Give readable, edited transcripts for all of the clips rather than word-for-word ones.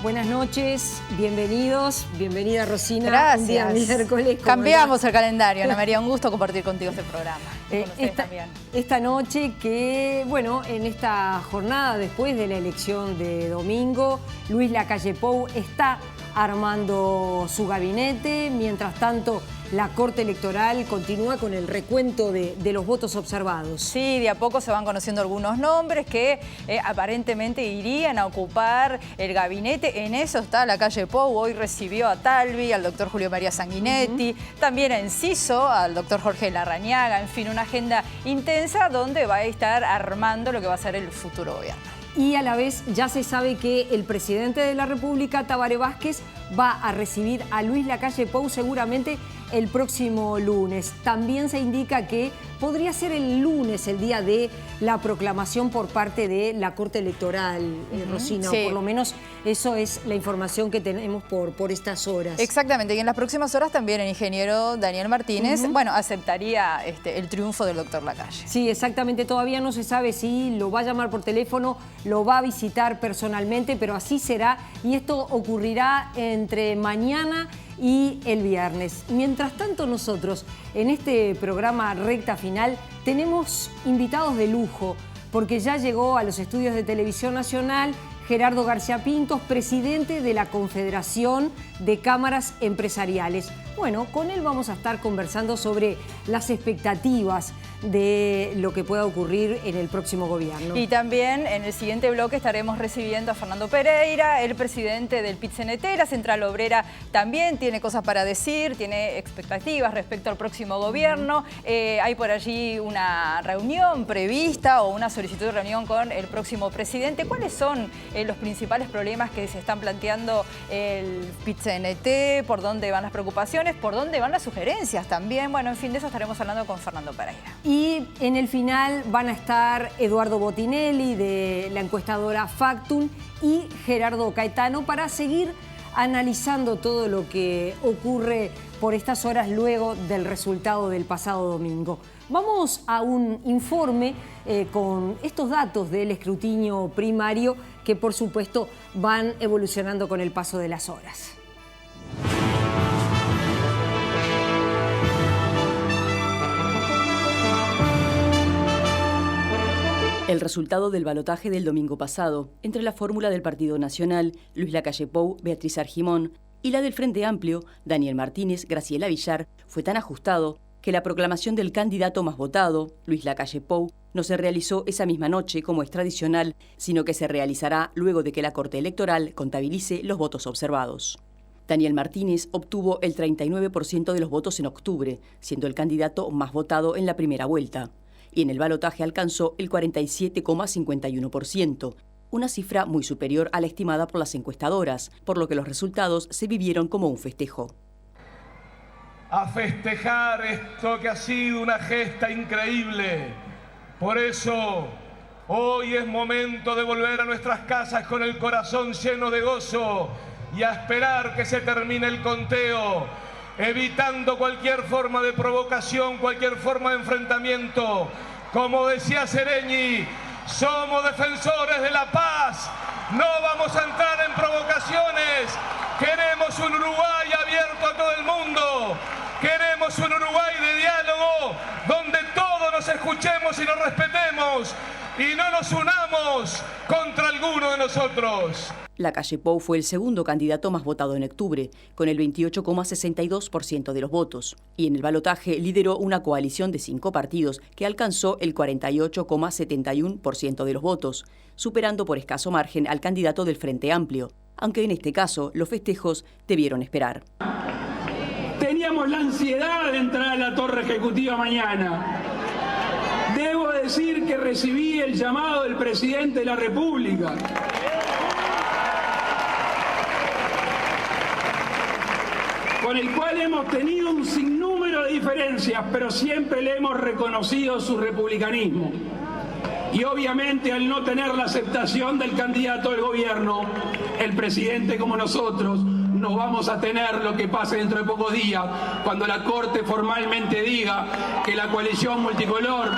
Buenas noches, bienvenidos, bienvenida Rosina. Gracias. Un día miércoles. Cambiamos el calendario, Ana María, un gusto compartir contigo este programa. Esta noche que, bueno, en esta jornada después de la elección de domingo, Luis Lacalle Pou está armando su gabinete. Mientras tanto, la Corte Electoral continúa con el recuento de los votos observados. Sí, de a poco se van conociendo algunos nombres que aparentemente irían a ocupar el gabinete. En eso está Lacalle Pou. Hoy recibió a Talvi, al doctor Julio María Sanguinetti, también a Enciso, al doctor Jorge Larrañaga. En fin, una agenda intensa donde va a estar armando lo que va a ser el futuro gobierno. Y a la vez ya se sabe que el presidente de la República, Tabaré Vázquez, va a recibir a Luis Lacalle Pou seguramente el próximo lunes. También se indica que podría ser el lunes el día de la proclamación por parte de la Corte Electoral, Rosina, sí. O por lo menos eso es la información que tenemos por estas horas. Exactamente, y en las próximas horas también el ingeniero Daniel Martínez, bueno, aceptaría el triunfo del doctor Lacalle. Sí, exactamente, todavía no se sabe si lo va a llamar por teléfono, lo va a visitar personalmente, pero así será, y esto ocurrirá entre mañana y el viernes. Mientras tanto, nosotros en este programa Recta Final tenemos invitados de lujo, porque ya llegó a los estudios de Televisión Nacional Gerardo García Pintos, presidente de la Confederación de Cámaras Empresariales. Bueno, con él vamos a estar conversando sobre las expectativas de lo que pueda ocurrir en el próximo gobierno. Y también en el siguiente bloque estaremos recibiendo a Fernando Pereira, el presidente del PIT-CNT. La Central Obrera también tiene cosas para decir, tiene expectativas respecto al próximo gobierno. Hay por allí una reunión prevista o una solicitud de reunión con el próximo presidente. ¿Cuáles son los principales problemas que se están planteando el PIT-CNT? ¿Por dónde van las preocupaciones? ¿Por dónde van las sugerencias también? Bueno, en fin, de eso estaremos hablando con Fernando Pereira. Y en el final van a estar Eduardo Botinelli de la encuestadora Factum y Gerardo Caetano para seguir analizando todo lo que ocurre por estas horas luego del resultado del pasado domingo. Vamos a un informe con estos datos del escrutinio primario que por supuesto van evolucionando con el paso de las horas. El resultado del balotaje del domingo pasado, entre la fórmula del Partido Nacional, Luis Lacalle Pou, Beatriz Argimón, y la del Frente Amplio, Daniel Martínez, Graciela Villar, fue tan ajustado que la proclamación del candidato más votado, Luis Lacalle Pou, no se realizó esa misma noche como es tradicional, sino que se realizará luego de que la Corte Electoral contabilice los votos observados. Daniel Martínez obtuvo el 39% de los votos en octubre, siendo el candidato más votado en la primera vuelta. Y en el balotaje alcanzó el 47,51%, una cifra muy superior a la estimada por las encuestadoras, por lo que los resultados se vivieron como un festejo. A festejar esto que ha sido una gesta increíble. Por eso, hoy es momento de volver a nuestras casas con el corazón lleno de gozo y a esperar que se termine el conteo, evitando cualquier forma de provocación, cualquier forma de enfrentamiento. Como decía Sereñi, somos defensores de la paz, no vamos a entrar en provocaciones. Queremos un Uruguay abierto a todo el mundo, queremos un Uruguay de diálogo, donde todos nos escuchemos y nos respetemos y no nos unamos contra alguno de nosotros. Lacalle Pou fue el segundo candidato más votado en octubre, con el 28,62% de los votos. Y en el balotaje lideró una coalición de 5 partidos que alcanzó el 48,71% de los votos, superando por escaso margen al candidato del Frente Amplio, aunque en este caso los festejos debieron esperar. Teníamos la ansiedad de entrar a la torre ejecutiva mañana. Debo decir que recibí el llamado del presidente de la República. Con el cual hemos tenido un sinnúmero de diferencias, pero siempre le hemos reconocido su republicanismo. Y obviamente al no tener la aceptación del candidato del gobierno, el presidente como nosotros, no vamos a tener lo que pase dentro de pocos días, cuando la Corte formalmente diga que la coalición multicolor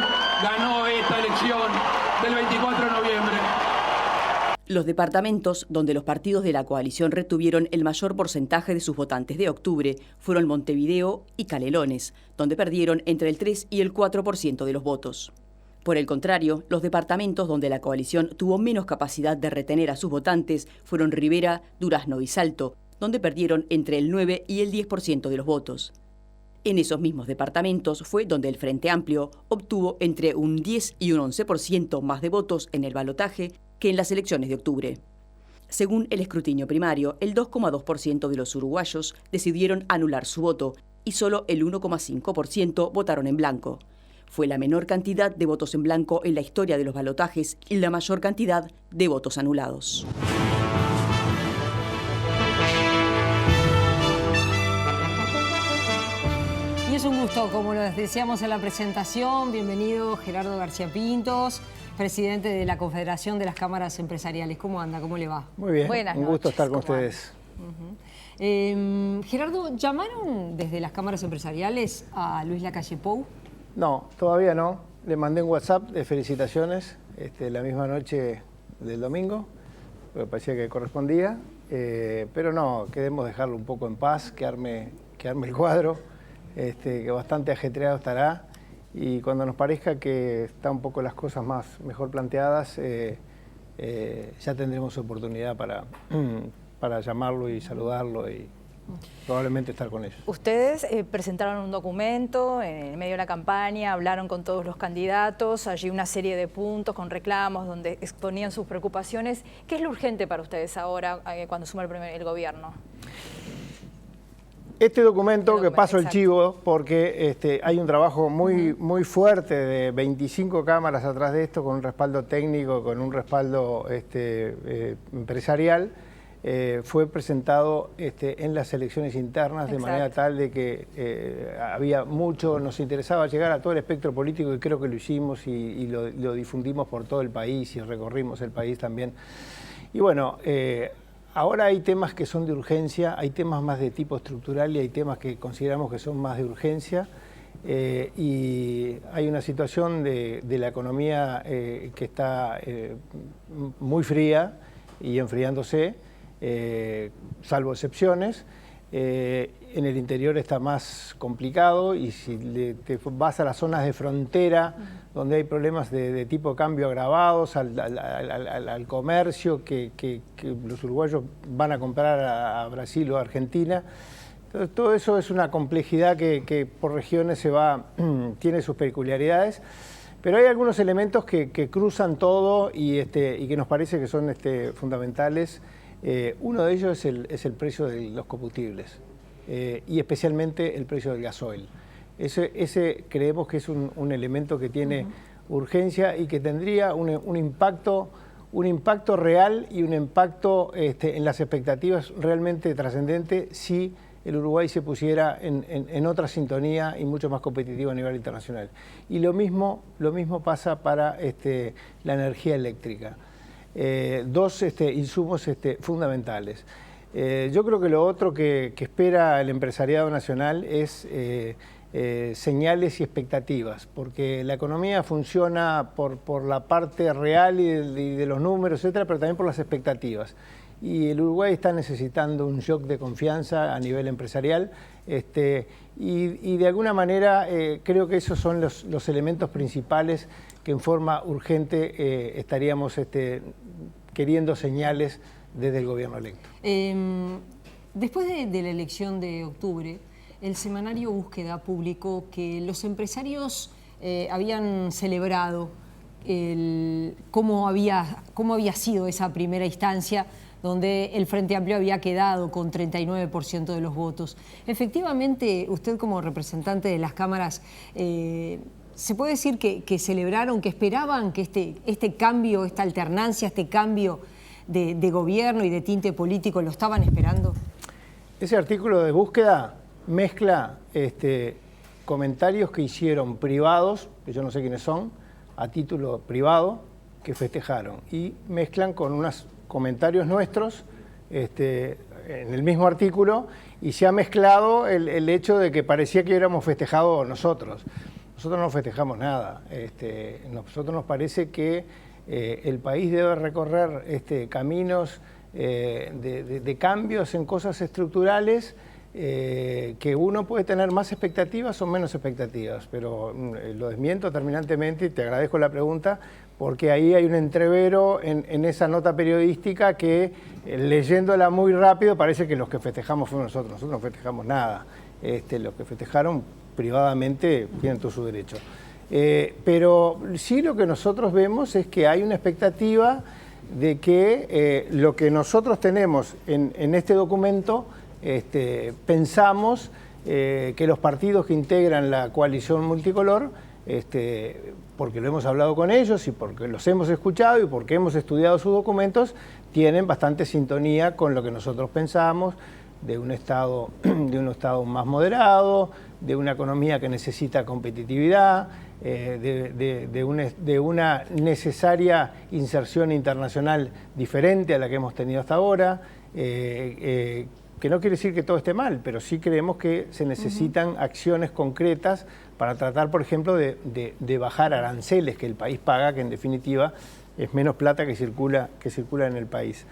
ganó esta elección del 24 de noviembre. Los departamentos donde los partidos de la coalición retuvieron el mayor porcentaje de sus votantes de octubre fueron Montevideo y Canelones, donde perdieron entre el 3 y el 4% de los votos. Por el contrario, los departamentos donde la coalición tuvo menos capacidad de retener a sus votantes fueron Rivera, Durazno y Salto, donde perdieron entre el 9 y el 10% de los votos. En esos mismos departamentos fue donde el Frente Amplio obtuvo entre un 10 y un 11% más de votos en el balotaje que en las elecciones de octubre. Según el escrutinio primario, el 2,2% de los uruguayos decidieron anular su voto y solo el 1,5% votaron en blanco. Fue la menor cantidad de votos en blanco en la historia de los balotajes y la mayor cantidad de votos anulados. Y es un gusto, como lo decíamos en la presentación, bienvenido Gerardo García Pintos, presidente de la Confederación de las Cámaras Empresariales. ¿Cómo anda? ¿Cómo le va? Muy bien, Buenas un gusto noches. estar con ustedes. Gerardo, ¿llamaron desde las cámaras empresariales a Luis Lacalle Pou? No, todavía no. Le mandé un WhatsApp de felicitaciones la misma noche del domingo, porque parecía que correspondía, pero no, queremos dejarlo un poco en paz, que arme el cuadro, que bastante ajetreado estará, y cuando nos parezca que están un poco las cosas mejor planteadas, ya tendremos oportunidad para llamarlo y saludarlo y probablemente estar con ellos. Ustedes presentaron un documento en medio de la campaña, hablaron con todos los candidatos, allí una serie de puntos con reclamos donde exponían sus preocupaciones. ¿Qué es lo urgente para ustedes ahora cuando suma el gobierno? Este documento, que paso el exacto. chivo, porque hay un trabajo muy fuerte de 25 cámaras atrás de esto, con un respaldo técnico, con un respaldo empresarial, fue presentado en las elecciones internas, de manera tal de que había mucho, nos interesaba llegar a todo el espectro político, y creo que lo hicimos y lo difundimos por todo el país y recorrimos el país también. Y bueno, ahora hay temas que son de urgencia, hay temas más de tipo estructural y hay temas que consideramos que son más de urgencia. Y hay una situación de la economía que está muy fría y enfriándose, salvo excepciones. En el interior está más complicado, y si te vas a las zonas de frontera donde hay problemas de tipo cambio agravados, al comercio que los uruguayos van a comprar a Brasil o a Argentina. Entonces, todo eso es una complejidad que por regiones tiene sus peculiaridades, pero hay algunos elementos que cruzan todo y que nos parece que son fundamentales. Uno de ellos es el precio de los combustibles, y especialmente el precio del gasoil. Ese creemos que es un elemento que tiene urgencia y que tendría un impacto real y un impacto en las expectativas realmente trascendente si el Uruguay se pusiera en otra sintonía y mucho más competitivo a nivel internacional. Y lo mismo pasa para la energía eléctrica. Dos insumos fundamentales. Yo creo que lo otro que espera el empresariado nacional es señales y expectativas, porque la economía funciona por la parte real y de los números, etcétera, pero también por las expectativas. Y el Uruguay está necesitando un shock de confianza a nivel empresarial, y de alguna manera creo que esos son los elementos principales que en forma urgente estaríamos queriendo señales desde el gobierno electo. Después de la elección de octubre, el semanario Búsqueda publicó que los empresarios habían celebrado cómo había sido esa primera instancia, donde el Frente Amplio había quedado con 39% de los votos. Efectivamente, usted como representante de las cámaras, ¿se puede decir que celebraron, que esperaban que este cambio, esta alternancia, este cambio de gobierno y de tinte político lo estaban esperando? Ese artículo de Búsqueda mezcla comentarios que hicieron privados, que yo no sé quiénes son, a título privado, que festejaron, y mezclan con unos comentarios nuestros en el mismo artículo, y se ha mezclado el hecho de que parecía que hubiéramos festejado nosotros. Nosotros no festejamos nada. Nosotros nos parece que el país debe recorrer caminos de cambios en cosas estructurales, que uno puede tener más expectativas o menos expectativas, pero lo desmiento terminantemente y te agradezco la pregunta, porque ahí hay un entrevero en esa nota periodística que, leyéndola muy rápido, parece que los que festejamos fuimos nosotros no festejamos nada. Los que festejaron privadamente tienen todo su derecho. Pero sí, lo que nosotros vemos es que hay una expectativa de que lo que nosotros tenemos en este documento, pensamos que los partidos que integran la coalición multicolor, porque lo hemos hablado con ellos y porque los hemos escuchado y porque hemos estudiado sus documentos, tienen bastante sintonía con lo que nosotros pensamos de un Estado más moderado, de una economía que necesita competitividad, de una necesaria inserción internacional diferente a la que hemos tenido hasta ahora, que no quiere decir que todo esté mal, pero sí creemos que se necesitan acciones concretas para tratar, por ejemplo, de bajar aranceles que el país paga, que en definitiva es menos plata que circula en el país.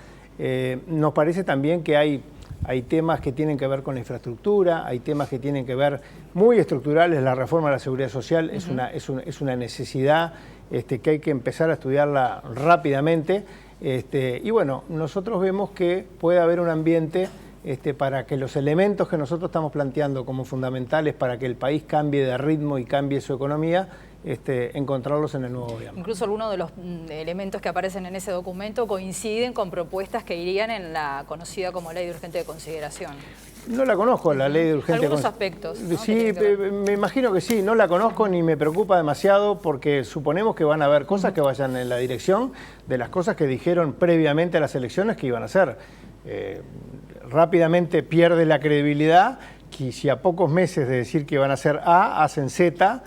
Nos parece también que hay temas que tienen que ver con la infraestructura, hay temas que tienen que ver muy estructurales. La reforma de la seguridad social es una necesidad que hay que empezar a estudiarla rápidamente. Y bueno, nosotros vemos que puede haber un ambiente para que los elementos que nosotros estamos planteando como fundamentales para que el país cambie de ritmo y cambie su economía, encontrarlos en el nuevo gobierno. Incluso algunos de los elementos que aparecen en ese documento coinciden con propuestas que irían en la conocida como Ley de Urgente Consideración. No la conozco, la Ley de Urgente Algunos aspectos, ¿no? Sí, me imagino que sí, no la conozco ni me preocupa demasiado, porque suponemos que van a haber cosas que vayan en la dirección de las cosas que dijeron previamente a las elecciones que iban a hacer. Rápidamente pierde la credibilidad, que si a pocos meses de decir que van a hacer A, hacen Z,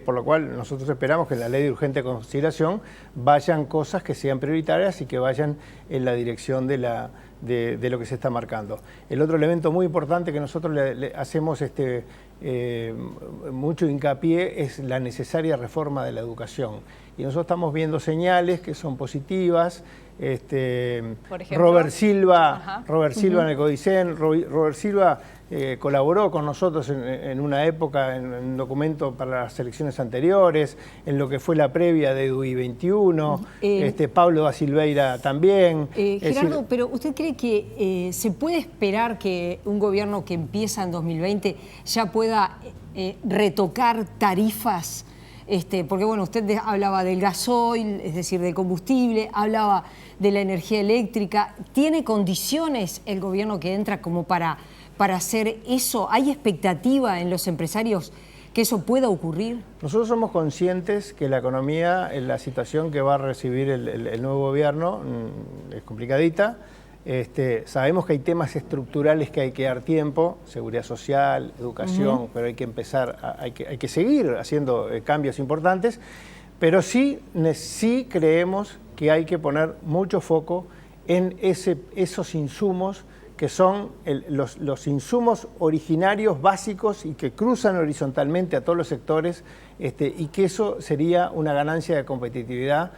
por lo cual nosotros esperamos que en la Ley de Urgente Consideración vayan cosas que sean prioritarias y que vayan en la dirección de lo que se está marcando. El otro elemento muy importante que nosotros le hacemos mucho hincapié es la necesaria reforma de la educación. Y nosotros estamos viendo señales que son positivas. Por ejemplo, Robert Silva en el Codicen, Robert Silva colaboró con nosotros en una época en un documento para las elecciones anteriores, en lo que fue la previa de EDUI 21, Pablo da Silveira también. Gerardo, pero ¿usted cree que se puede esperar que un gobierno que empieza en 2020 ya pueda retocar tarifas? Porque bueno, usted hablaba del gasoil, es decir, del combustible, hablaba de la energía eléctrica. ¿Tiene condiciones el gobierno que entra como para hacer eso? ¿Hay expectativa en los empresarios que eso pueda ocurrir? Nosotros somos conscientes que la economía, en la situación que va a recibir el nuevo gobierno, es complicadita. Sabemos que hay temas estructurales que hay que dar tiempo, seguridad social, educación, pero hay que empezar, hay que seguir haciendo cambios importantes, pero sí creemos que hay que poner mucho foco en esos insumos que son los insumos originarios básicos y que cruzan horizontalmente a todos los sectores, y que eso sería una ganancia de competitividad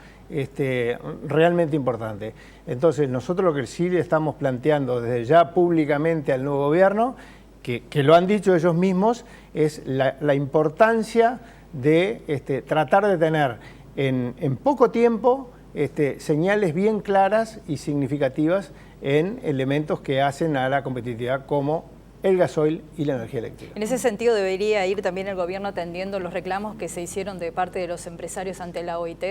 realmente importante. Entonces, nosotros lo que sí le estamos planteando desde ya públicamente al nuevo gobierno, que lo han dicho ellos mismos, es la importancia de tratar de tener en poco tiempo señales bien claras y significativas en elementos que hacen a la competitividad como el gasoil y la energía eléctrica. En ese sentido, ¿debería ir también el gobierno atendiendo los reclamos que se hicieron de parte de los empresarios ante la OIT?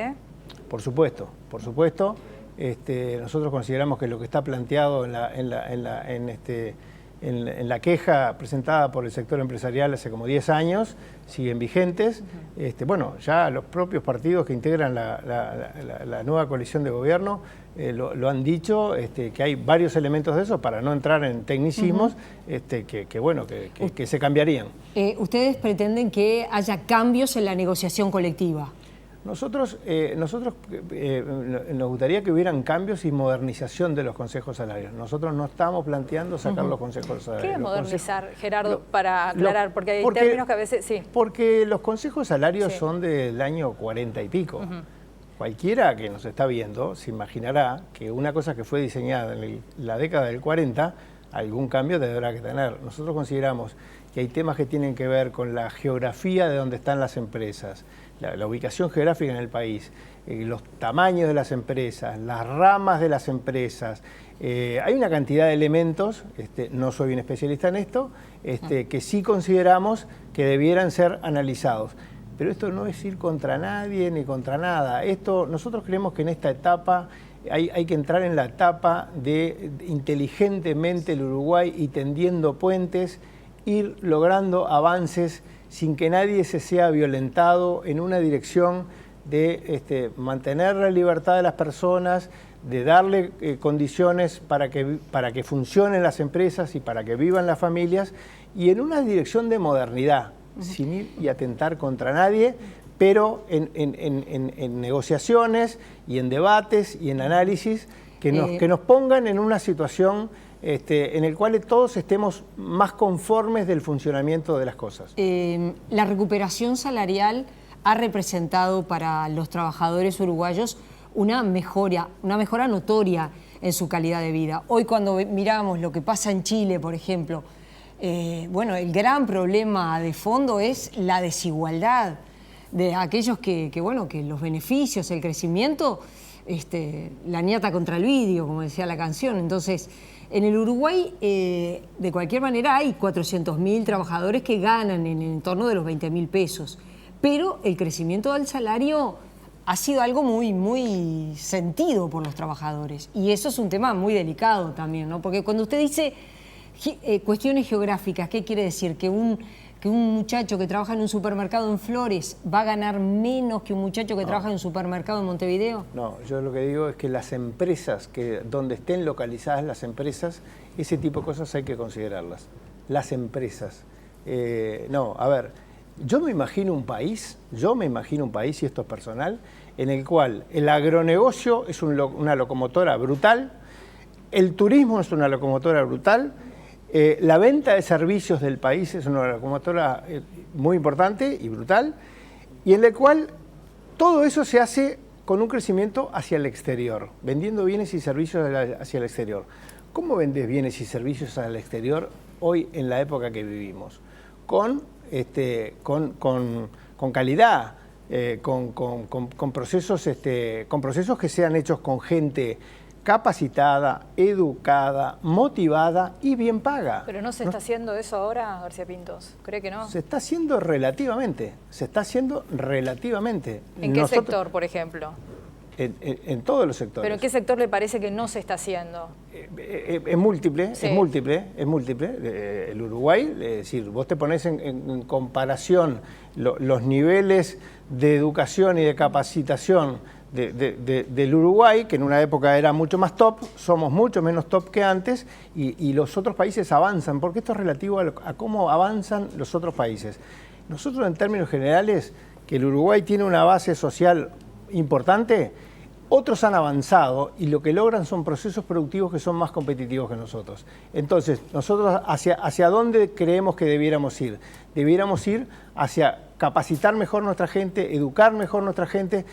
Por supuesto, por supuesto. Nosotros consideramos que lo que está planteado en la queja presentada por el sector empresarial hace como 10 años siguen vigentes. Bueno, ya los propios partidos que integran la nueva coalición de gobierno lo han dicho, que hay varios elementos de eso, para no entrar en tecnicismos, que se cambiarían. ¿Ustedes pretenden que haya cambios en la negociación colectiva? Nosotros nos gustaría que hubieran cambios y modernización de los consejos salarios. Nosotros no estamos planteando sacar los consejos salarios. ¿Qué es modernizar, Gerardo, para aclarar? Porque hay términos que a veces... Sí. Porque los consejos salarios son del año 40 y pico. Cualquiera que nos está viendo se imaginará que una cosa que fue diseñada en la década del 40, algún cambio tendrá que tener. Nosotros consideramos que hay temas que tienen que ver con la geografía de donde están las empresas, la ubicación geográfica en el país, los tamaños de las empresas, las ramas de las empresas. Hay una cantidad de elementos, no soy un especialista en esto, que sí consideramos que debieran ser analizados. Pero esto no es ir contra nadie ni contra nada. Nosotros creemos que en esta etapa hay que entrar en la etapa de inteligentemente el Uruguay y tendiendo puentes, ir logrando avances sin que nadie se sea violentado en una dirección de mantener la libertad de las personas, de darle condiciones para que funcionen las empresas y para que vivan las familias, y en una dirección de modernidad, sin ir y atentar contra nadie, pero en negociaciones y en debates y en análisis que nos pongan en una situación en el cual todos estemos más conformes del funcionamiento de las cosas. La recuperación salarial ha representado para los trabajadores uruguayos una mejora notoria en su calidad de vida. Hoy cuando miramos lo que pasa en Chile, por ejemplo, bueno, el gran problema de fondo es la desigualdad de aquellos que los beneficios, el crecimiento, la ñata contra el vidrio, como decía la canción. Entonces, en el Uruguay, de cualquier manera, hay 400.000 trabajadores que ganan en el entorno de los 20.000 pesos. Pero el crecimiento del salario ha sido algo muy, muy sentido por los trabajadores. Y eso es un tema muy delicado también, ¿no? Porque cuando usted dice cuestiones geográficas, ¿qué quiere decir? ¿Que un muchacho que trabaja en un supermercado en Flores va a ganar menos que un muchacho que trabaja en un supermercado en Montevideo? No, yo lo que digo es que las empresas, donde estén localizadas las empresas, ese tipo de cosas hay que considerarlas. Las empresas. No, a ver, yo me imagino un país, y esto es personal, en el cual el agronegocio es una locomotora brutal, el turismo es una locomotora brutal, la venta de servicios del país es una locomotora muy importante y brutal, y en el cual todo eso se hace con un crecimiento hacia el exterior, vendiendo bienes y servicios hacia el exterior. ¿Cómo vendes bienes y servicios al exterior hoy en la época que vivimos? Con calidad, con procesos que sean hechos con gente capacitada, educada, motivada y bien paga. ¿Pero no se está haciendo eso ahora, García Pintos? ¿Cree que no? Se está haciendo relativamente, ¿En qué sector, por ejemplo? En todos los sectores. ¿Pero en qué sector le parece que no se está haciendo? Es múltiple, sí. es múltiple. El Uruguay, es decir, vos te ponés en comparación los niveles de educación y de capacitación del Uruguay, que en una época era mucho más top, somos mucho menos top que antes, y los otros países avanzan, porque esto es relativo a cómo avanzan los otros países. Nosotros, en términos generales, que el Uruguay tiene una base social importante, otros han avanzado y lo que logran son procesos productivos que son más competitivos que nosotros. Entonces, nosotros hacia dónde creemos que debiéramos ir? Debiéramos ir hacia capacitar mejor nuestra gente, educar mejor nuestra gente.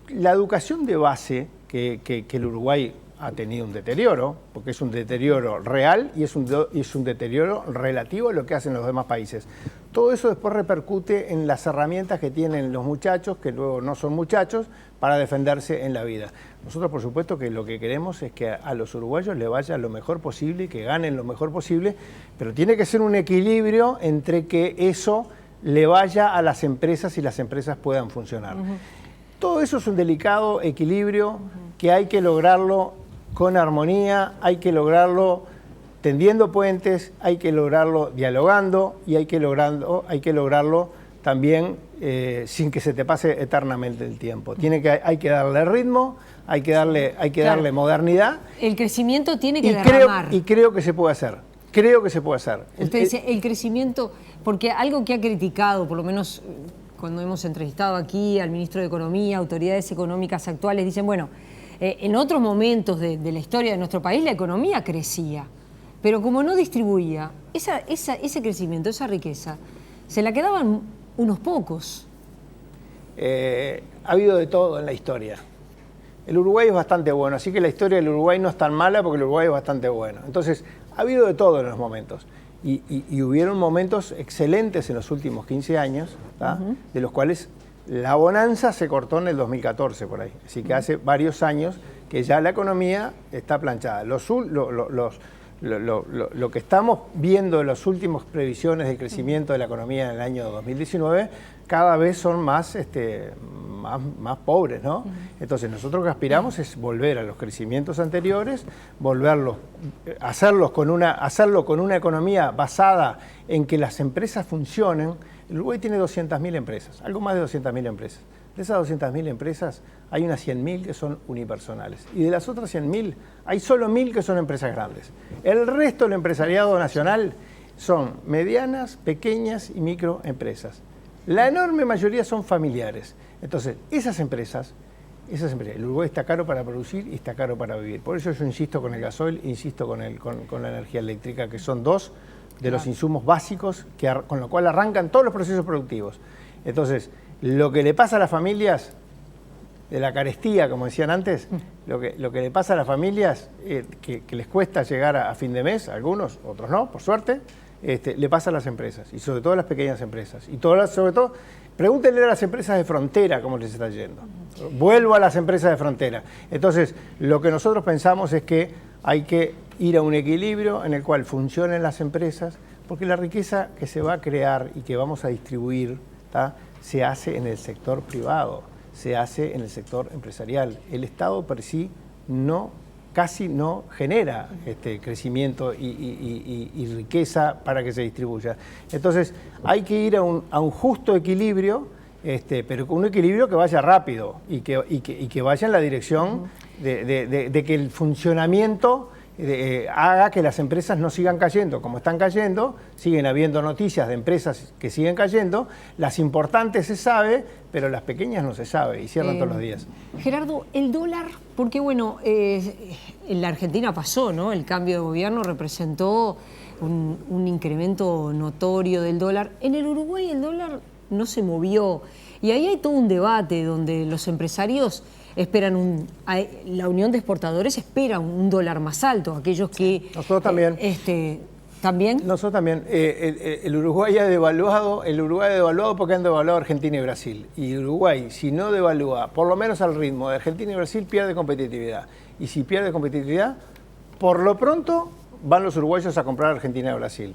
La educación de base, que el Uruguay ha tenido un deterioro, porque es un deterioro real y es un deterioro relativo a lo que hacen los demás países. Todo eso después repercute en las herramientas que tienen los muchachos, que luego no son muchachos, para defenderse en la vida. Nosotros, por supuesto, que lo que queremos es que a los uruguayos les vaya lo mejor posible y que ganen lo mejor posible, pero tiene que ser un equilibrio entre que eso le vaya a las empresas y las empresas puedan funcionar. Todo eso es un delicado equilibrio que hay que lograrlo con armonía, hay que lograrlo tendiendo puentes, hay que lograrlo dialogando y hay que lograrlo también sin que se te pase eternamente el tiempo. Hay que darle ritmo, hay que darle modernidad. El crecimiento tiene que derramar. Creo que se puede hacer. Usted dice el crecimiento, porque algo que ha criticado, por lo menos cuando hemos entrevistado aquí al ministro de Economía, autoridades económicas actuales, dicen, bueno, en otros momentos de la historia de nuestro país la economía crecía, pero como no distribuía, ese crecimiento, esa riqueza, se la quedaban unos pocos. ha habido de todo en la historia. El Uruguay es bastante bueno, así que la historia del Uruguay no es tan mala porque el Uruguay es bastante bueno. Entonces, ha habido de todo en los momentos. Y hubieron momentos excelentes en los últimos 15 años, de los cuales la bonanza se cortó en el 2014 por ahí. Así que hace varios años que ya la economía está planchada. Lo que estamos viendo en las últimas previsiones de crecimiento de la economía en el año 2019 cada vez son más pobres, ¿no? Entonces nosotros lo que aspiramos es volver a los crecimientos anteriores, hacerlo con una economía basada en que las empresas funcionen. El Uruguay tiene 200.000 empresas, algo más de 200.000 empresas. De esas 200.000 empresas hay unas 100.000 que son unipersonales. Y de las otras 100.000 hay solo 1.000 que son empresas grandes. El resto del empresariado nacional son medianas, pequeñas y microempresas. La enorme mayoría son familiares. Entonces, esas empresas, el Uruguay está caro para producir y está caro para vivir. Por eso yo insisto con el gasoil, insisto con la energía eléctrica, que son dos de los insumos básicos con lo cual arrancan todos los procesos productivos. Entonces, lo que le pasa a las familias, de la carestía, como decían antes, lo que le pasa a las familias, que les cuesta llegar a fin de mes, algunos, otros no, por suerte, le pasa a las empresas, y sobre todo a las pequeñas empresas. Y sobre todo, pregúntenle a las empresas de frontera cómo les está yendo. Vuelvo a las empresas de frontera. Entonces, lo que nosotros pensamos es que hay que ir a un equilibrio en el cual funcionen las empresas, porque la riqueza que se va a crear y que vamos a distribuir, se hace en el sector privado, se hace en el sector empresarial. El Estado per sí casi no genera crecimiento y riqueza para que se distribuya. Entonces hay que ir a un justo equilibrio, pero con un equilibrio que vaya rápido y que vaya en la dirección de que el funcionamiento haga que las empresas no sigan cayendo como están cayendo. Siguen habiendo noticias de empresas que siguen cayendo, las importantes se sabe, pero las pequeñas no se sabe y cierran todos los días. Gerardo, el dólar, porque bueno, en la Argentina pasó, ¿no? El cambio de gobierno representó un incremento notorio del dólar. En el Uruguay el dólar no se movió y ahí hay todo un debate donde los empresarios esperan la Unión de Exportadores espera un dólar más alto, aquellos que... Nosotros también. ¿También? Nosotros también. El Uruguay ha devaluado, porque han devaluado Argentina y Brasil. Y Uruguay, si no devalúa, por lo menos al ritmo de Argentina y Brasil, pierde competitividad. Y si pierde competitividad, por lo pronto van los uruguayos a comprar Argentina y Brasil.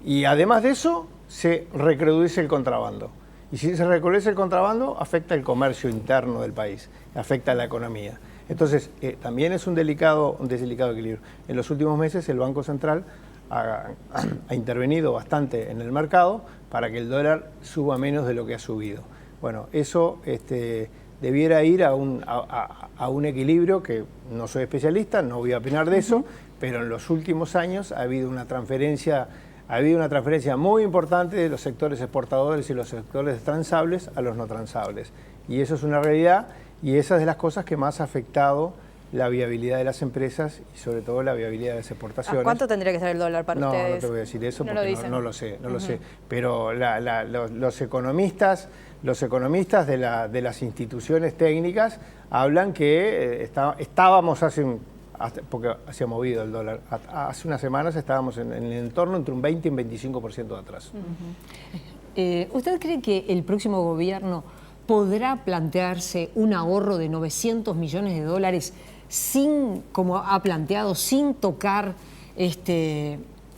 Y además de eso, se recrudece el contrabando. Y si se recrudece el contrabando, afecta el comercio interno del país, afecta a la economía. Entonces, también es un delicado equilibrio. En los últimos meses, el Banco Central ha intervenido bastante en el mercado para que el dólar suba menos de lo que ha subido. Bueno, eso debiera ir a un equilibrio que no soy especialista, no voy a opinar de eso, pero en los últimos años ha habido una transferencia muy importante de los sectores exportadores y los sectores transables a los no transables. Y eso es una realidad y esa es de las cosas que más ha afectado la viabilidad de las empresas y sobre todo la viabilidad de las exportaciones. ¿Cuánto tendría que estar el dólar para ustedes? No te voy a decir eso no porque no lo sé. Pero los economistas de las instituciones técnicas hablan que estábamos porque se ha movido el dólar. Hace unas semanas estábamos en el entorno entre un 20 y un 25% de atraso. ¿Usted cree que el próximo gobierno podrá plantearse un ahorro de 900 millones de dólares como ha planteado, sin tocar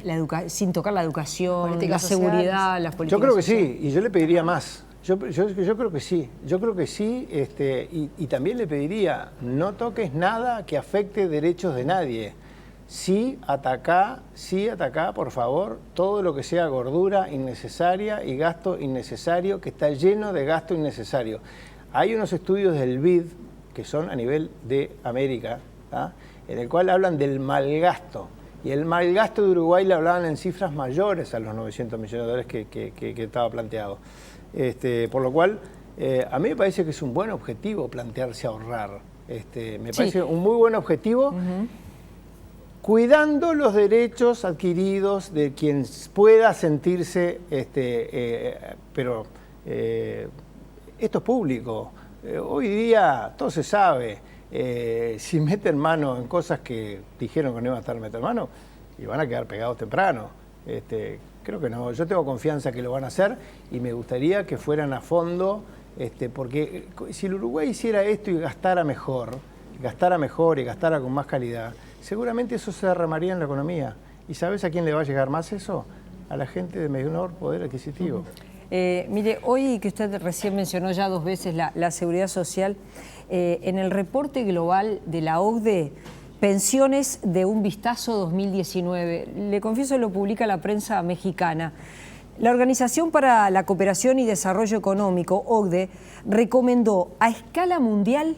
la educación, la seguridad, las políticas? Yo creo que sí, y yo le pediría más. Yo creo que sí, y también le pediría, no toques nada que afecte derechos de nadie. Sí atacá, por favor, todo lo que sea gordura innecesaria y gasto innecesario, que está lleno de gasto innecesario. Hay unos estudios del BID, que son a nivel de América, en el cual hablan del malgasto. Y el malgasto de Uruguay le hablaban en cifras mayores a los 900 millones de dólares que estaba planteado. Por lo cual, a mí me parece que es un buen objetivo plantearse ahorrar. Me parece un muy buen objetivo, cuidando los derechos adquiridos de quien pueda sentirse, pero esto es público. Hoy día todo se sabe. Si meten mano en cosas que dijeron que no iban a estar metiendo mano, y van a quedar pegados temprano. Creo que no. Yo tengo confianza que lo van a hacer y me gustaría que fueran a fondo, porque si el Uruguay hiciera esto y gastara mejor y gastara con más calidad, seguramente eso se derramaría en la economía. ¿Y sabes a quién le va a llegar más eso? A la gente de menor poder adquisitivo. Mire, hoy que usted recién mencionó ya 2 veces la seguridad social, en el reporte global de la OCDE, Pensiones de un Vistazo 2019, le confieso lo publica la prensa mexicana. La Organización para la Cooperación y Desarrollo Económico, OCDE, recomendó a escala mundial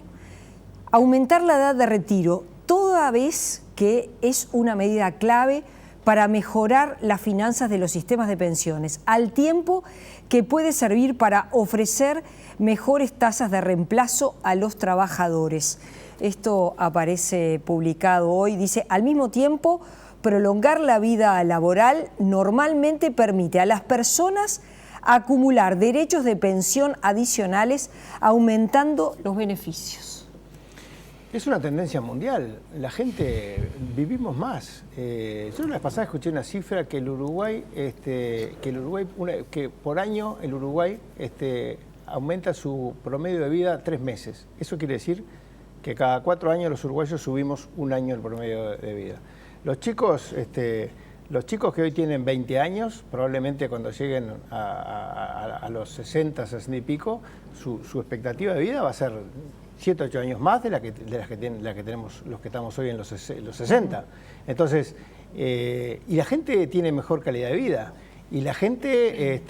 aumentar la edad de retiro, toda vez que es una medida clave para mejorar las finanzas de los sistemas de pensiones, al tiempo que puede servir para ofrecer mejores tasas de reemplazo a los trabajadores. Esto aparece publicado hoy, dice, al mismo tiempo, prolongar la vida laboral normalmente permite a las personas acumular derechos de pensión adicionales, aumentando los beneficios. Es una tendencia mundial. La gente vivimos más. Yo la vez pasada escuché una cifra que el Uruguay, que por año el Uruguay aumenta su promedio de vida 3 meses. Eso quiere decir que cada 4 años los uruguayos subimos 1 año el promedio de vida. Los chicos que hoy tienen 20 años, probablemente cuando lleguen a los 60, 60 y pico, su expectativa de vida va a ser 7, 8 años más de la que tenemos los que estamos hoy en los 60. Entonces, y la gente tiene mejor calidad de vida. Y la gente,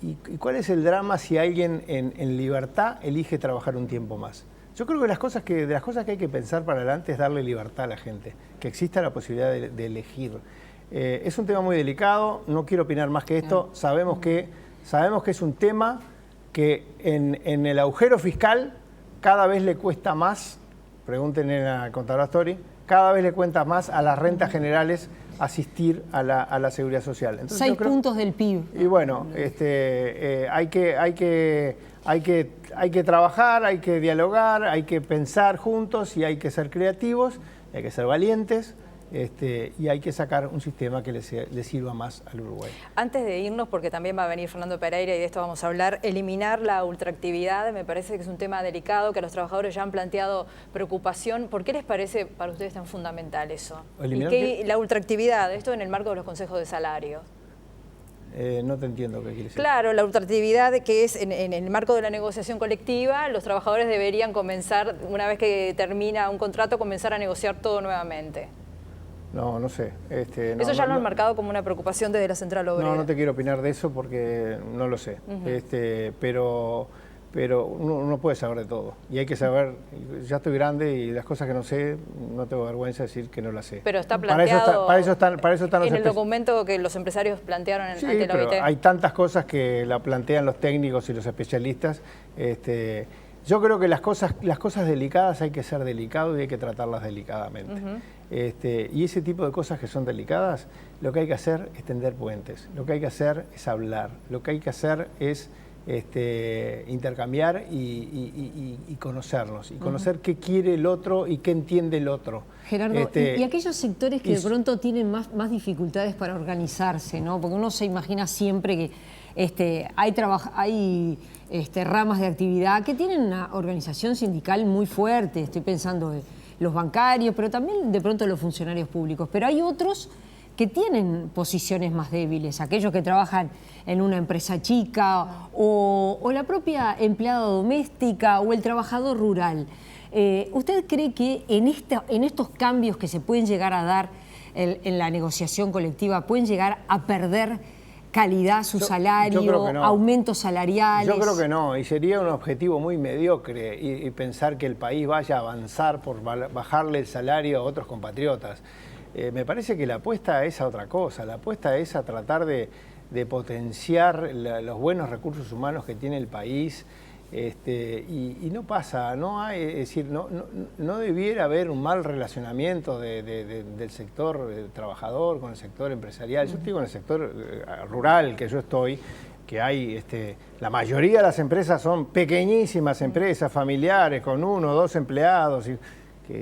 ¿y cuál es el drama si alguien en libertad elige trabajar un tiempo más? Yo creo que de las cosas que hay que pensar para adelante es darle libertad a la gente, que exista la posibilidad de elegir. Es un tema muy delicado, no quiero opinar más que esto. Sabemos que es un tema que en el agujero fiscal cada vez le cuesta más, pregúntenle al contador Astori, cada vez le cuesta más a las rentas generales asistir a la seguridad social. Entonces, 6 puntos del PIB. Y bueno, hay que trabajar, hay que dialogar, hay que pensar juntos y hay que ser creativos, hay que ser valientes. Y hay que sacar un sistema que le sirva más al Uruguay. Antes de irnos, porque también va a venir Fernando Pereira y de esto vamos a hablar, eliminar la ultraactividad me parece que es un tema delicado, que los trabajadores ya han planteado preocupación. ¿Por qué les parece para ustedes tan fundamental eso? ¿Y la ultraactividad, esto en el marco de los consejos de salarios? No te entiendo qué quiere decir. Claro, la ultraactividad que es en el marco de la negociación colectiva, los trabajadores deberían comenzar, una vez que termina un contrato, comenzar a negociar todo nuevamente. No sé. Eso ya lo han marcado como una preocupación desde la Central Obrera. No te quiero opinar de eso porque no lo sé. Pero uno puede saber de todo. Y hay que saber, ya estoy grande y las cosas que no sé, no tengo vergüenza de decir que no las sé. Pero está planteado para eso están en el documento que los empresarios plantearon ante la OIT. Hay tantas cosas que la plantean los técnicos y los especialistas. Yo creo que las cosas delicadas hay que ser delicados y hay que tratarlas delicadamente. Y ese tipo de cosas que son delicadas, lo que hay que hacer es tender puentes, lo que hay que hacer es hablar, lo que hay que hacer es intercambiar y conocernos, y conocer qué quiere el otro y qué entiende el otro. Gerardo, y aquellos sectores que de pronto tienen más dificultades para organizarse, ¿no? Porque uno se imagina siempre que hay ramas de actividad que tienen una organización sindical muy fuerte. Estoy pensando en los bancarios, pero también de pronto los funcionarios públicos. Pero hay otros que tienen posiciones más débiles, aquellos que trabajan en una empresa chica o la propia empleada doméstica o el trabajador rural. ¿Usted cree que en estos cambios que se pueden llegar a dar en la negociación colectiva pueden llegar a perder calidad su salario, no. Aumentos salariales? Yo creo que no, y sería un objetivo muy mediocre y pensar que el país vaya a avanzar por bajarle el salario a otros compatriotas. Me parece que la apuesta es a otra cosa, la apuesta es a tratar de potenciar los buenos recursos humanos que tiene el país. Y no pasa, es decir, no debiera haber un mal relacionamiento del sector trabajador con el sector empresarial. Yo estoy con el sector rural que yo estoy, hay, la mayoría de las empresas son pequeñísimas empresas familiares con 1 o 2 empleados, y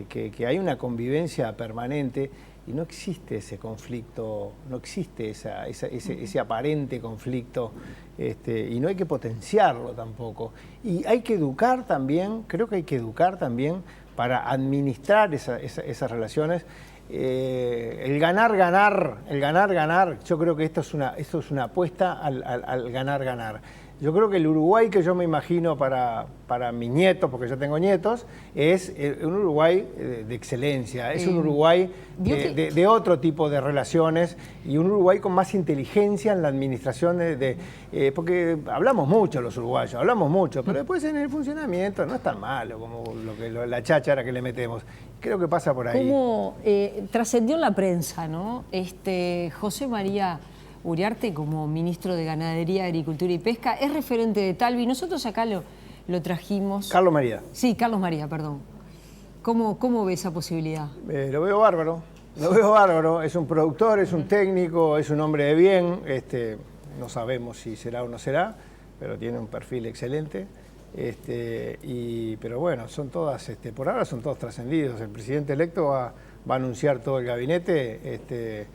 que hay una convivencia permanente y no existe ese conflicto, no existe ese aparente conflicto, y no hay que potenciarlo tampoco. Y hay que educar también, creo que hay que educar también para administrar esas relaciones. El ganar, yo creo que esto es una apuesta al ganar. Yo creo que el Uruguay que yo me imagino para mis nietos, porque yo tengo nietos, es un Uruguay de excelencia, es un Uruguay de otro tipo de relaciones y un Uruguay con más inteligencia en la administración porque hablamos mucho los uruguayos, hablamos mucho, pero después en el funcionamiento no es tan malo como la cháchara que le metemos. Creo que pasa por ahí. Como trascendió en la prensa, ¿no? José María Uriarte, como ministro de Ganadería, Agricultura y Pesca, es referente de Talvi. Nosotros acá lo trajimos. Carlos María. Sí, Carlos María, perdón. ¿Cómo ve esa posibilidad? Lo veo bárbaro. Es un productor, es un técnico, es un hombre de bien. No sabemos si será o no será, pero tiene un perfil excelente. Pero bueno, son todas, por ahora son todos trascendidos. El presidente electo va a anunciar todo el gabinete.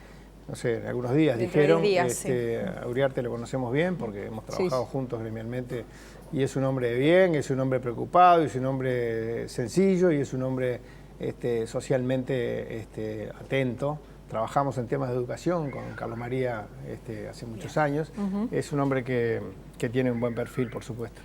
No sé, en algunos días dijeron. A Uriarte lo conocemos bien porque hemos trabajado juntos gremialmente y es un hombre de bien, es un hombre preocupado, es un hombre sencillo y es un hombre socialmente atento. Trabajamos en temas de educación con Carlos María hace muchos años. Es un hombre que tiene un buen perfil, por supuesto.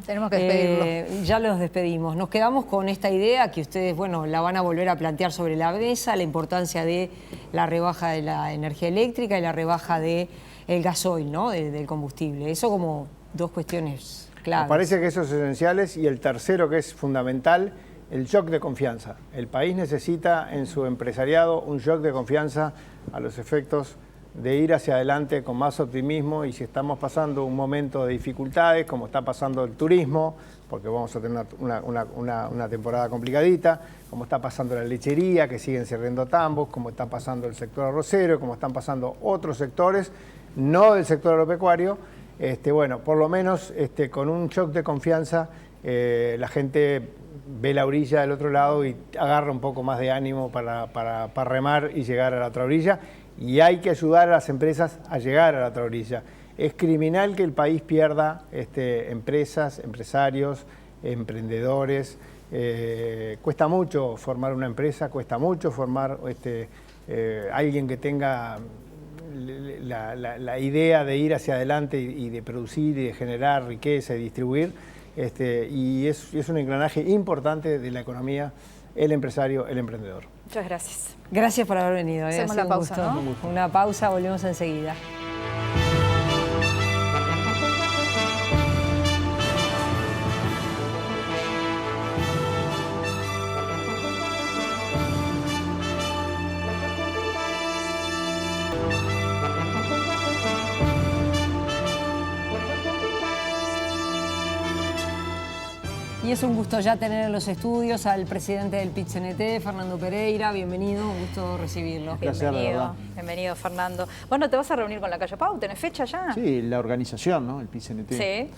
Tenemos que despedirlo. Ya los despedimos. Nos quedamos con esta idea que ustedes, la van a volver a plantear sobre la mesa, la importancia de la rebaja de la energía eléctrica y la rebaja del gasoil, ¿no? Del combustible. Eso como 2 cuestiones claves. Me parece que esos esenciales y el tercero que es fundamental, el shock de confianza. El país necesita en su empresariado un shock de confianza a los efectos de ir hacia adelante con más optimismo, y si estamos pasando un momento de dificultades, como está pasando el turismo, porque vamos a tener una temporada complicadita, como está pasando la lechería, que siguen cerrando tambos, como está pasando el sector arrocero, como están pasando otros sectores, no del sector agropecuario, por lo menos con un shock de confianza, la gente ve la orilla del otro lado y agarra un poco más de ánimo para remar y llegar a la otra orilla. Y hay que ayudar a las empresas a llegar a la otra orilla. Es criminal que el país pierda empresas, empresarios, emprendedores. Cuesta mucho formar una empresa, cuesta mucho formar alguien que tenga la idea de ir hacia adelante y de producir y de generar riqueza y distribuir. Y es un engranaje importante de la economía, el empresario, el emprendedor. Muchas gracias. Gracias por haber venido. Hacemos la pausa, ¿no? Una pausa, volvemos enseguida. Y es un gusto ya tener en los estudios al presidente del PIT-CNT, Fernando Pereira. Bienvenido, un gusto recibirlo. Bienvenido, Fernando. Bueno, ¿te vas a reunir con la Calle Pau? ¿Tenés fecha ya? Sí, la organización, ¿no? El PIT-CNT. Sí.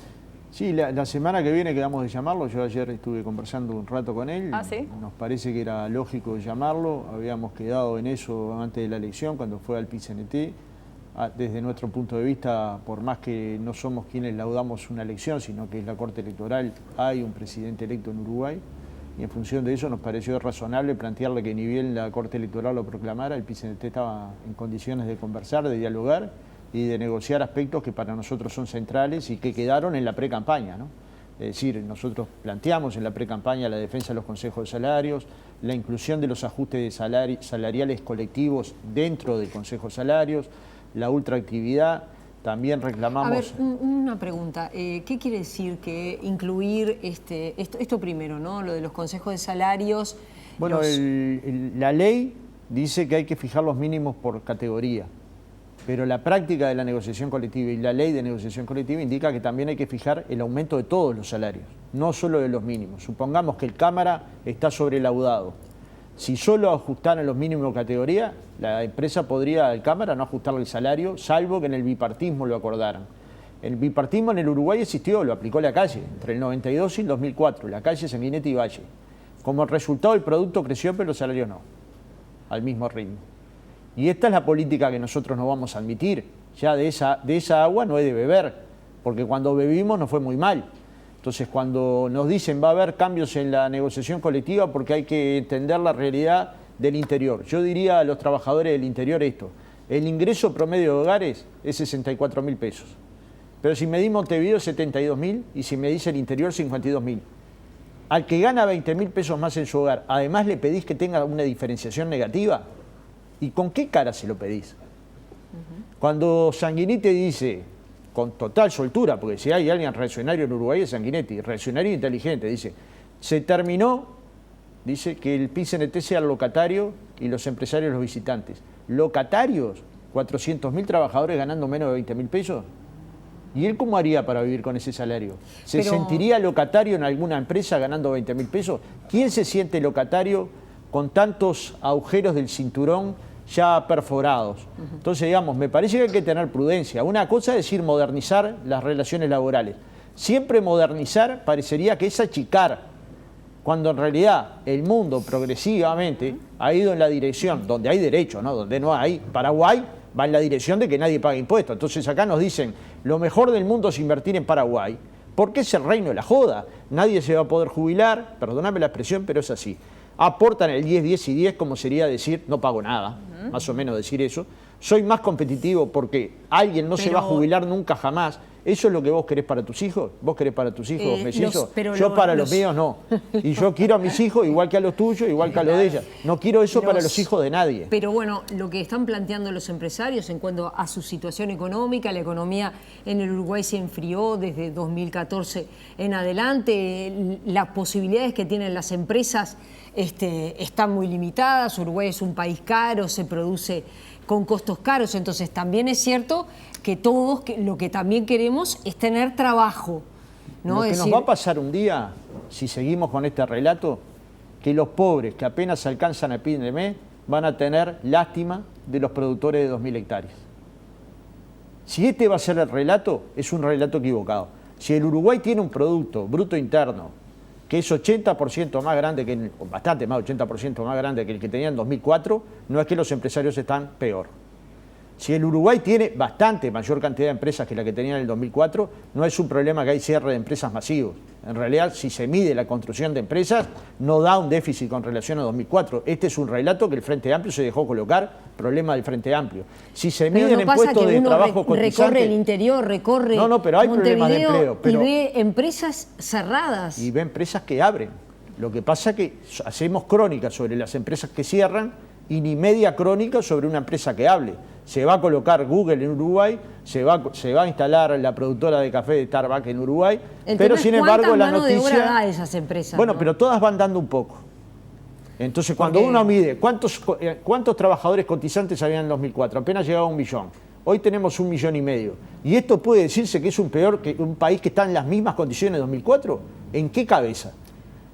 Sí, la semana que viene quedamos de llamarlo. Yo ayer estuve conversando un rato con él. ¿Ah, sí? Nos parece que era lógico llamarlo. Habíamos quedado en eso antes de la elección, cuando fue al PIT-CNT. Desde nuestro punto de vista, por más que no somos quienes laudamos una elección, sino que es la Corte Electoral, hay un presidente electo en Uruguay, y en función de eso nos pareció razonable plantearle que ni bien la Corte Electoral lo proclamara, el PIT-CNT estaba en condiciones de conversar, de dialogar y de negociar aspectos que para nosotros son centrales y que quedaron en la pre-campaña, ¿no? Es decir, nosotros planteamos en la pre-campaña la defensa de los consejos de salarios, la inclusión de los ajustes salariales colectivos dentro del Consejo de Salarios, la ultraactividad, también reclamamos... A ver, una pregunta. ¿Qué quiere decir que incluir esto primero, ¿no? Lo de los consejos de salarios? Bueno, la ley dice que hay que fijar los mínimos por categoría, pero la práctica de la negociación colectiva y la ley de negociación colectiva indica que también hay que fijar el aumento de todos los salarios, no solo de los mínimos. Supongamos que el Cámara está sobrelaudado. Si solo ajustaran los mínimos de categoría, la empresa podría al Cámara no ajustarle el salario, salvo que en el bipartismo lo acordaran. El bipartismo en el Uruguay existió, lo aplicó la calle, entre el 92 y el 2004, la calle Sanguinetti y Valle. Como resultado, el producto creció, pero los salarios no, al mismo ritmo. Y esta es la política que nosotros no vamos a admitir. Ya de esa agua no he de beber, porque cuando bebimos nos fue muy mal. Entonces, cuando nos dicen va a haber cambios en la negociación colectiva porque hay que entender la realidad del interior. Yo diría a los trabajadores del interior esto: el ingreso promedio de hogares es 64.000 pesos. Pero si medís Montevideo, 72.000, y si medís el interior, 52.000. Al que gana 20.000 pesos más en su hogar, además le pedís que tenga una diferenciación negativa. ¿Y con qué cara se lo pedís? Cuando Sanguinetti dice, con total soltura, porque si hay alguien reaccionario en Uruguay es Sanguinetti, reaccionario inteligente, dice, se terminó, dice, que el PIT-CNT sea el locatario y los empresarios los visitantes. ¿Locatarios? 400.000 trabajadores ganando menos de 20.000 pesos. ¿Y él cómo haría para vivir con ese salario? ¿Se sentiría locatario en alguna empresa ganando 20.000 pesos? ¿Quién se siente locatario con tantos agujeros del cinturón ya perforados? Entonces, digamos, me parece que hay que tener prudencia. Una cosa es decir modernizar las relaciones laborales. Siempre modernizar parecería que es achicar, cuando en realidad el mundo progresivamente ha ido en la dirección, donde hay derecho, ¿no? Donde no hay. Paraguay va en la dirección de que nadie pague impuestos. Entonces acá nos dicen, lo mejor del mundo es invertir en Paraguay, porque es el reino de la joda. Nadie se va a poder jubilar, perdóname la expresión, pero es así. Aportan el 10, 10 y 10, como sería decir, no pago nada, más o menos decir eso. Soy más competitivo porque alguien no se va a jubilar nunca jamás. ¿Eso es lo que vos querés para tus hijos? ¿Vos querés para tus hijos mellizos? Yo para los míos no. Y yo quiero a mis hijos igual que a los tuyos, igual que a los de ella. No quiero eso para los hijos de nadie. Pero bueno, lo que están planteando los empresarios en cuanto a su situación económica, la economía en el Uruguay se enfrió desde 2014 en adelante, las posibilidades que tienen las empresas están muy limitadas. Uruguay es un país caro, se produce con costos caros, entonces también es cierto que todos lo que también queremos es tener trabajo, ¿no? Lo que nos va a pasar un día, si seguimos con este relato, que los pobres que apenas alcanzan a fin de mes van a tener lástima de los productores de 2.000 hectáreas. Si este va a ser el relato, es un relato equivocado. Si el Uruguay tiene un producto bruto interno que es 80% más grande, bastante más, 80% más grande que el que tenía en 2004, no es que los empresarios están peor. Si el Uruguay tiene bastante mayor cantidad de empresas que la que tenía en el 2004, no es un problema que hay cierre de empresas masivos. En realidad, si se mide la construcción de empresas, no da un déficit con relación a 2004. Este es un relato que el Frente Amplio se dejó colocar, problema del Frente Amplio. Si se miden en puestos de trabajo cotizantes... recorre el interior, recorre pero hay problemas de empleo. Y ve empresas cerradas. Y ve empresas que abren. Lo que pasa es que hacemos crónicas sobre las empresas que cierran y ni media crónica sobre una empresa que hable. Se va a colocar Google en Uruguay, se va a instalar la productora de café de Starbucks en Uruguay, pero sin embargo la noticia... ¿Cuánta mano de obra da esas empresas? Bueno, ¿no? Pero todas van dando un poco. Entonces cuando uno mide cuántos trabajadores cotizantes había en 2004, apenas llegaba a 1 millón. Hoy tenemos 1,5 millones. ¿Y esto puede decirse que es un país que está en las mismas condiciones de 2004? ¿En qué cabeza?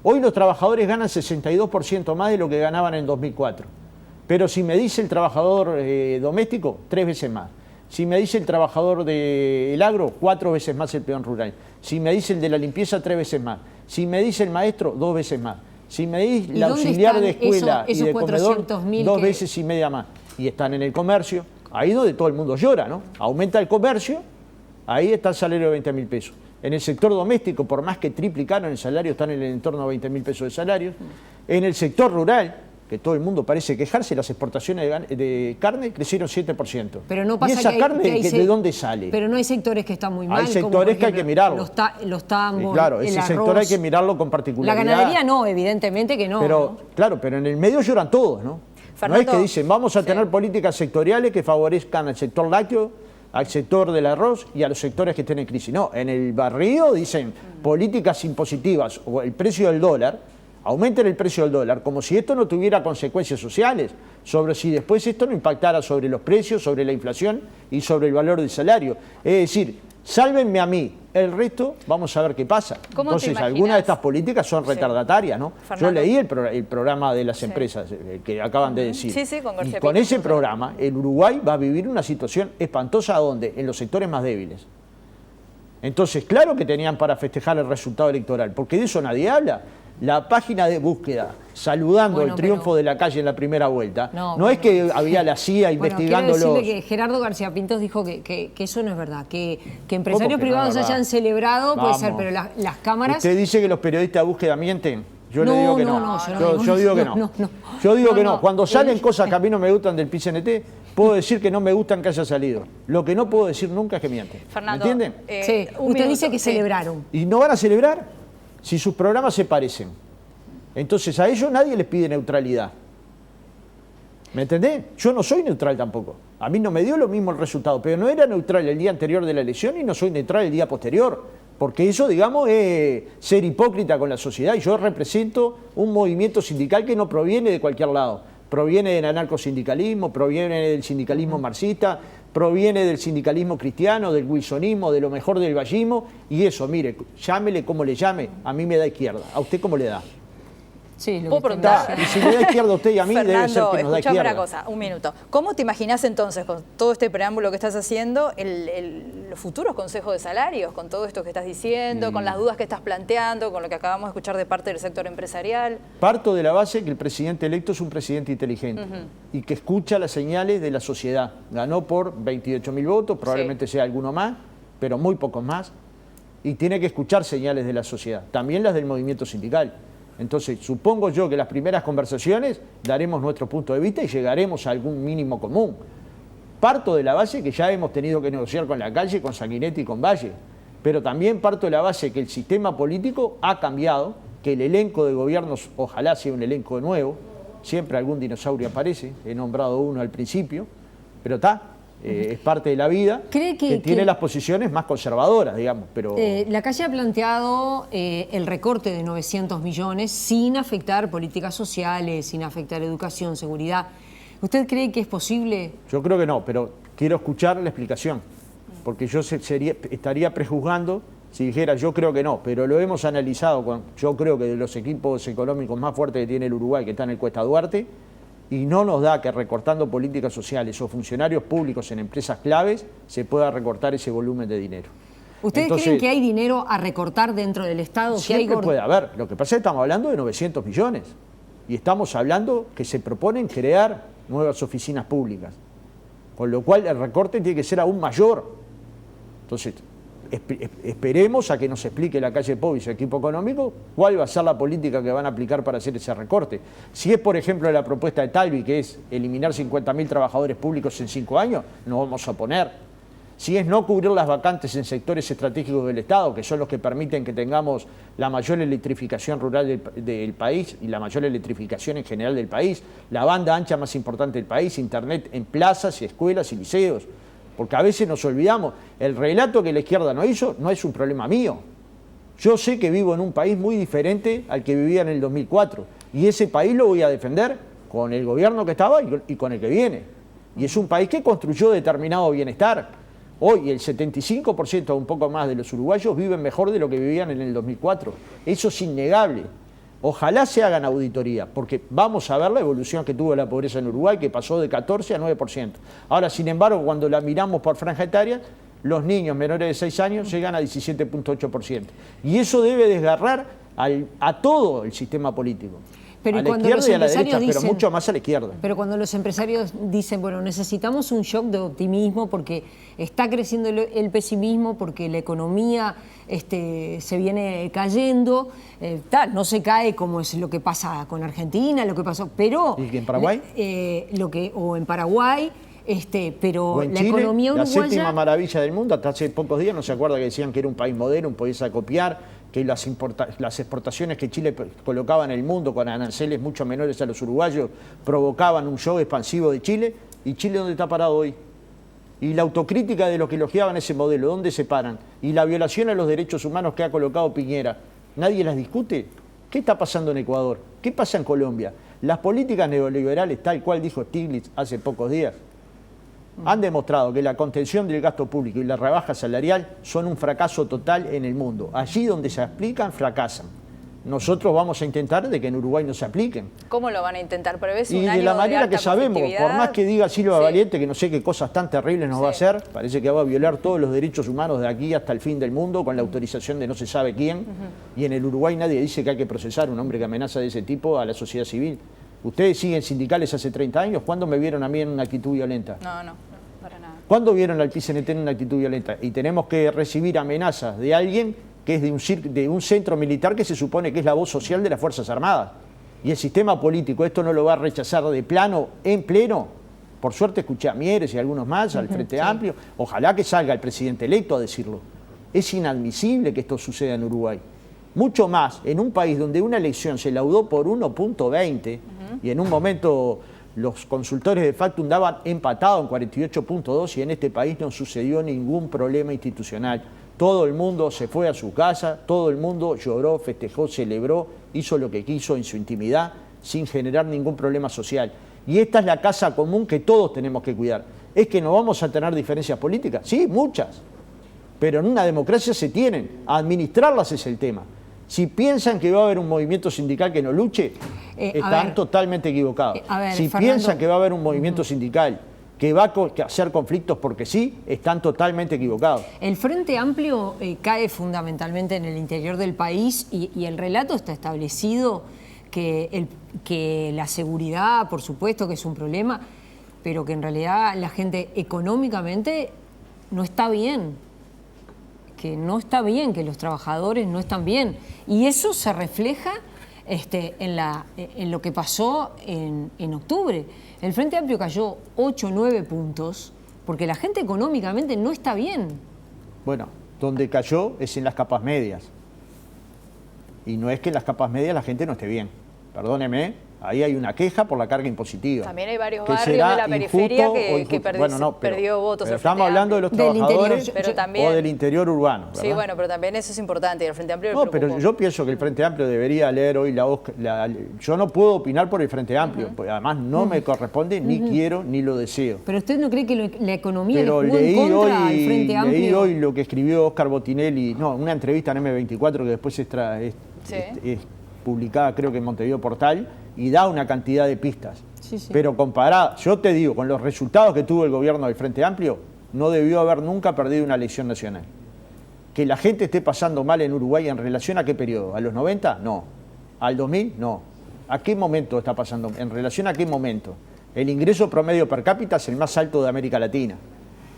Hoy los trabajadores ganan 62% más de lo que ganaban en 2004. Pero si me dice el trabajador doméstico, 3 veces más. Si me dice el trabajador del agro, 4 veces más el peón rural. Si me dice el de la limpieza, 3 veces más. Si me dice el maestro, 2 veces más. Si me dice la auxiliar de escuela y de comedor, 2 veces y media más. Y están en el comercio, ahí donde todo el mundo llora, ¿no? Aumenta el comercio, ahí está el salario de 20.000 pesos. En el sector doméstico, por más que triplicaron el salario, están en el entorno de 20.000 pesos de salario. En el sector rural, que todo el mundo parece quejarse, las exportaciones de carne crecieron 7%. Pero no pasa ¿y esa carne de dónde sale? Pero no hay sectores que están muy mal. Hay sectores que hay que mirarlo. Los tambos, claro, ese sector hay que mirarlo con particularidad. La ganadería no, evidentemente que no. Pero, ¿no? Claro, pero en el medio lloran todos, ¿no? Fernando, no es que dicen, vamos a tener políticas sectoriales que favorezcan al sector lácteo, al sector del arroz y a los sectores que estén en crisis. No, en el barrio dicen políticas impositivas o el precio del dólar, aumenten el precio del dólar, como si esto no tuviera consecuencias sociales, sobre si después esto no impactara sobre los precios, sobre la inflación y sobre el valor del salario. Es decir, sálvenme a mí, el resto vamos a ver qué pasa. Entonces, algunas de estas políticas son retardatarias, ¿no? Fernando. Yo leí el programa de las empresas que acaban de decir. Y con ese programa, el Uruguay va a vivir una situación espantosa, donde en los sectores más débiles, Entonces, claro que tenían para festejar el resultado electoral, porque de eso nadie habla. La página de búsqueda, saludando el triunfo de la calle en la primera vuelta, no es que había la CIA investigándolos. Quiero decirle que Gerardo García Pintos dijo que eso no es verdad, que empresarios privados hayan celebrado, puede ser, pero las cámaras... ¿Usted dice que los periodistas de búsqueda mienten? Yo le digo que no. Yo digo que no. Yo digo que no. Cuando salen cosas que a mí no me gustan del PIT-CNT, puedo decir que no me gustan que haya salido. Lo que no puedo decir nunca es que mienten. Fernando, ¿me entienden? Sí, usted dice que celebraron. ¿Y no van a celebrar? Si sus programas se parecen. Entonces a ellos nadie les pide neutralidad. ¿Me entendés? Yo no soy neutral tampoco. A mí no me dio lo mismo el resultado, pero no era neutral el día anterior de la elección y no soy neutral el día posterior. Porque eso, digamos, es ser hipócrita con la sociedad. Y yo represento un movimiento sindical que no proviene de cualquier lado. Proviene del anarcosindicalismo, proviene del sindicalismo marxista, proviene del sindicalismo cristiano, del wilsonismo, de lo mejor del vallismo. Y eso, mire, llámele como le llame, a mí me da izquierda. ¿A usted cómo le da? Sí, lo ¿Puedo preguntar? Y si me da izquierda a usted y a mí, Fernando, debe ser que nos da izquierda. una cosa, un minuto. ¿Cómo te imaginas entonces, con todo este preámbulo que estás haciendo, los futuros consejos de salarios, con todo esto que estás diciendo, con las dudas que estás planteando, con lo que acabamos de escuchar de parte del sector empresarial? Parto de la base que el presidente electo es un presidente inteligente y que escucha las señales de la sociedad. Ganó por 28.000 votos, probablemente sea alguno más, pero muy pocos más. Y tiene que escuchar señales de la sociedad, también las del movimiento sindical. Entonces, supongo yo que las primeras conversaciones daremos nuestro punto de vista y llegaremos a algún mínimo común. Parto de la base que ya hemos tenido que negociar con la calle, con Sanguinetti y con Valle, pero también parto de la base que el sistema político ha cambiado, que el elenco de gobiernos ojalá sea un elenco nuevo, siempre algún dinosaurio aparece, he nombrado uno al principio, pero está. Es parte de la vida que tiene las posiciones más conservadoras, digamos. Pero la calle ha planteado el recorte de 900 millones sin afectar políticas sociales, sin afectar educación, seguridad. ¿Usted cree que es posible? Yo creo que no, pero quiero escuchar la explicación, porque yo estaría prejuzgando si dijera yo creo que no, pero lo hemos analizado yo creo que de los equipos económicos más fuertes que tiene el Uruguay, que está en el Cuesta Duarte, y no nos da que recortando políticas sociales o funcionarios públicos en empresas claves se pueda recortar ese volumen de dinero. ¿Ustedes creen que hay dinero a recortar dentro del Estado? Siempre puede haber. Lo que pasa es que estamos hablando de 900 millones y estamos hablando que se proponen crear nuevas oficinas públicas, con lo cual el recorte tiene que ser aún mayor. Entonces, esperemos a que nos explique la calle Pou y su equipo económico cuál va a ser la política que van a aplicar para hacer ese recorte. Si es, por ejemplo, la propuesta de Talvi, que es eliminar 50.000 trabajadores públicos en 5 años, no vamos a oponer. Si es no cubrir las vacantes en sectores estratégicos del Estado, que son los que permiten que tengamos la mayor electrificación rural del país y la mayor electrificación en general del país, la banda ancha más importante del país, internet en plazas y escuelas y liceos. Porque a veces nos olvidamos, el relato que la izquierda no hizo no es un problema mío. Yo sé que vivo en un país muy diferente al que vivía en el 2004 y ese país lo voy a defender con el gobierno que estaba y con el que viene. Y es un país que construyó determinado bienestar. Hoy el 75% o un poco más de los uruguayos viven mejor de lo que vivían en el 2004. Eso es innegable. Ojalá se hagan auditoría, porque vamos a ver la evolución que tuvo la pobreza en Uruguay, que pasó de 14 a 9%. Ahora, sin embargo, cuando la miramos por franja etaria, los niños menores de 6 años llegan a 17.8%. Y eso debe desgarrar a todo el sistema político. Pero a la izquierda y a la derecha, pero mucho más a la izquierda. Pero cuando los empresarios dicen, bueno, necesitamos un shock de optimismo porque está creciendo el pesimismo, porque la economía se viene cayendo, no se cae como es lo que pasa con Argentina, lo que pasó, pero... ¿Y en Paraguay? O en Paraguay, pero o en la Chile, economía uruguaya... La séptima maravilla del mundo, hasta hace pocos días no se acuerda que decían que era un país modelo, un país a copiar, que las exportaciones que Chile colocaba en el mundo con aranceles mucho menores a los uruguayos provocaban un shock expansivo de Chile. ¿Y Chile dónde está parado hoy? Y la autocrítica de los que elogiaban ese modelo, ¿dónde se paran? Y la violación a los derechos humanos que ha colocado Piñera, ¿nadie las discute? ¿Qué está pasando en Ecuador? ¿Qué pasa en Colombia? Las políticas neoliberales, tal cual dijo Stiglitz hace pocos días, han demostrado que la contención del gasto público y la rebaja salarial son un fracaso total en el mundo. Allí donde se aplican, fracasan. nosotros vamos a intentar de que en Uruguay no se apliquen. ¿Cómo lo van a intentar? ¿Prevés Y un año de la manera alta que sabemos, por más que diga Silva Valiente que no sé qué cosas tan terribles nos va a hacer, parece que va a violar todos los derechos humanos de aquí hasta el fin del mundo con la autorización de no se sabe quién. Y en el Uruguay nadie dice que hay que procesar a un hombre que amenaza de ese tipo a la sociedad civil. Ustedes siguen sindicales hace 30 años, ¿cuándo me vieron a mí en una actitud violenta? No, para nada. ¿Cuándo vieron al PCNT en una actitud violenta? Y tenemos que recibir amenazas de alguien que es de un centro militar que se supone que es la voz social de las Fuerzas Armadas. Y el sistema político esto no lo va a rechazar de plano, en pleno. Por suerte escuché a Mieres y algunos más, al Frente Amplio. Ojalá que salga el presidente electo a decirlo. Es inadmisible que esto suceda en Uruguay. Mucho más en un país donde una elección se laudó por 1.20 y en un momento los consultores de facto andaban empatados en 48.2 y en este país no sucedió ningún problema institucional. Todo el mundo se fue a su casa, todo el mundo lloró, festejó, celebró, hizo lo que quiso en su intimidad sin generar ningún problema social. Y esta es la casa común que todos tenemos que cuidar. ¿Es que no vamos a tener diferencias políticas? Sí, muchas. Pero en una democracia se tienen. Administrarlas es el tema. Si piensan que va a haber un movimiento sindical que no luche, están totalmente equivocados. Si Fernando, piensan que va a haber un movimiento sindical que va a hacer conflictos porque sí, están totalmente equivocados. El Frente Amplio cae fundamentalmente en el interior del país y el relato está establecido que la seguridad, por supuesto que es un problema, pero que en realidad la gente económicamente no está bien, que no está bien, que los trabajadores no están bien. Y eso se refleja en lo que pasó en octubre. El Frente Amplio cayó 8 o 9 puntos porque la gente económicamente no está bien. Bueno, donde cayó es en las capas medias. Y no es que en las capas medias la gente no esté bien. Perdóneme, ahí hay una queja por la carga impositiva. También hay varios barrios de la periferia que perdió votos. Pero estamos hablando de los trabajadores o del interior urbano, ¿verdad? Sí, bueno, pero también eso es importante. El Frente Amplio no, pero yo pienso que el Frente Amplio debería leer hoy yo no puedo opinar por el Frente Amplio, porque además no me corresponde, ni quiero, ni lo deseo. Pero usted no cree que la economía pero le jugó en contra al Frente Amplio. Leí hoy lo que escribió Oscar Botinelli, una entrevista en M24 que después es publicada creo que en Montevideo Portal, y da una cantidad de pistas. Pero comparada, yo te digo, con los resultados que tuvo el gobierno del Frente Amplio, no debió haber nunca perdido una elección nacional. Que la gente esté pasando mal en Uruguay en relación a qué periodo, ¿a los 90? No. ¿Al 2000? No. ¿A qué momento está pasando? ¿En relación a qué momento? El ingreso promedio per cápita es el más alto de América Latina.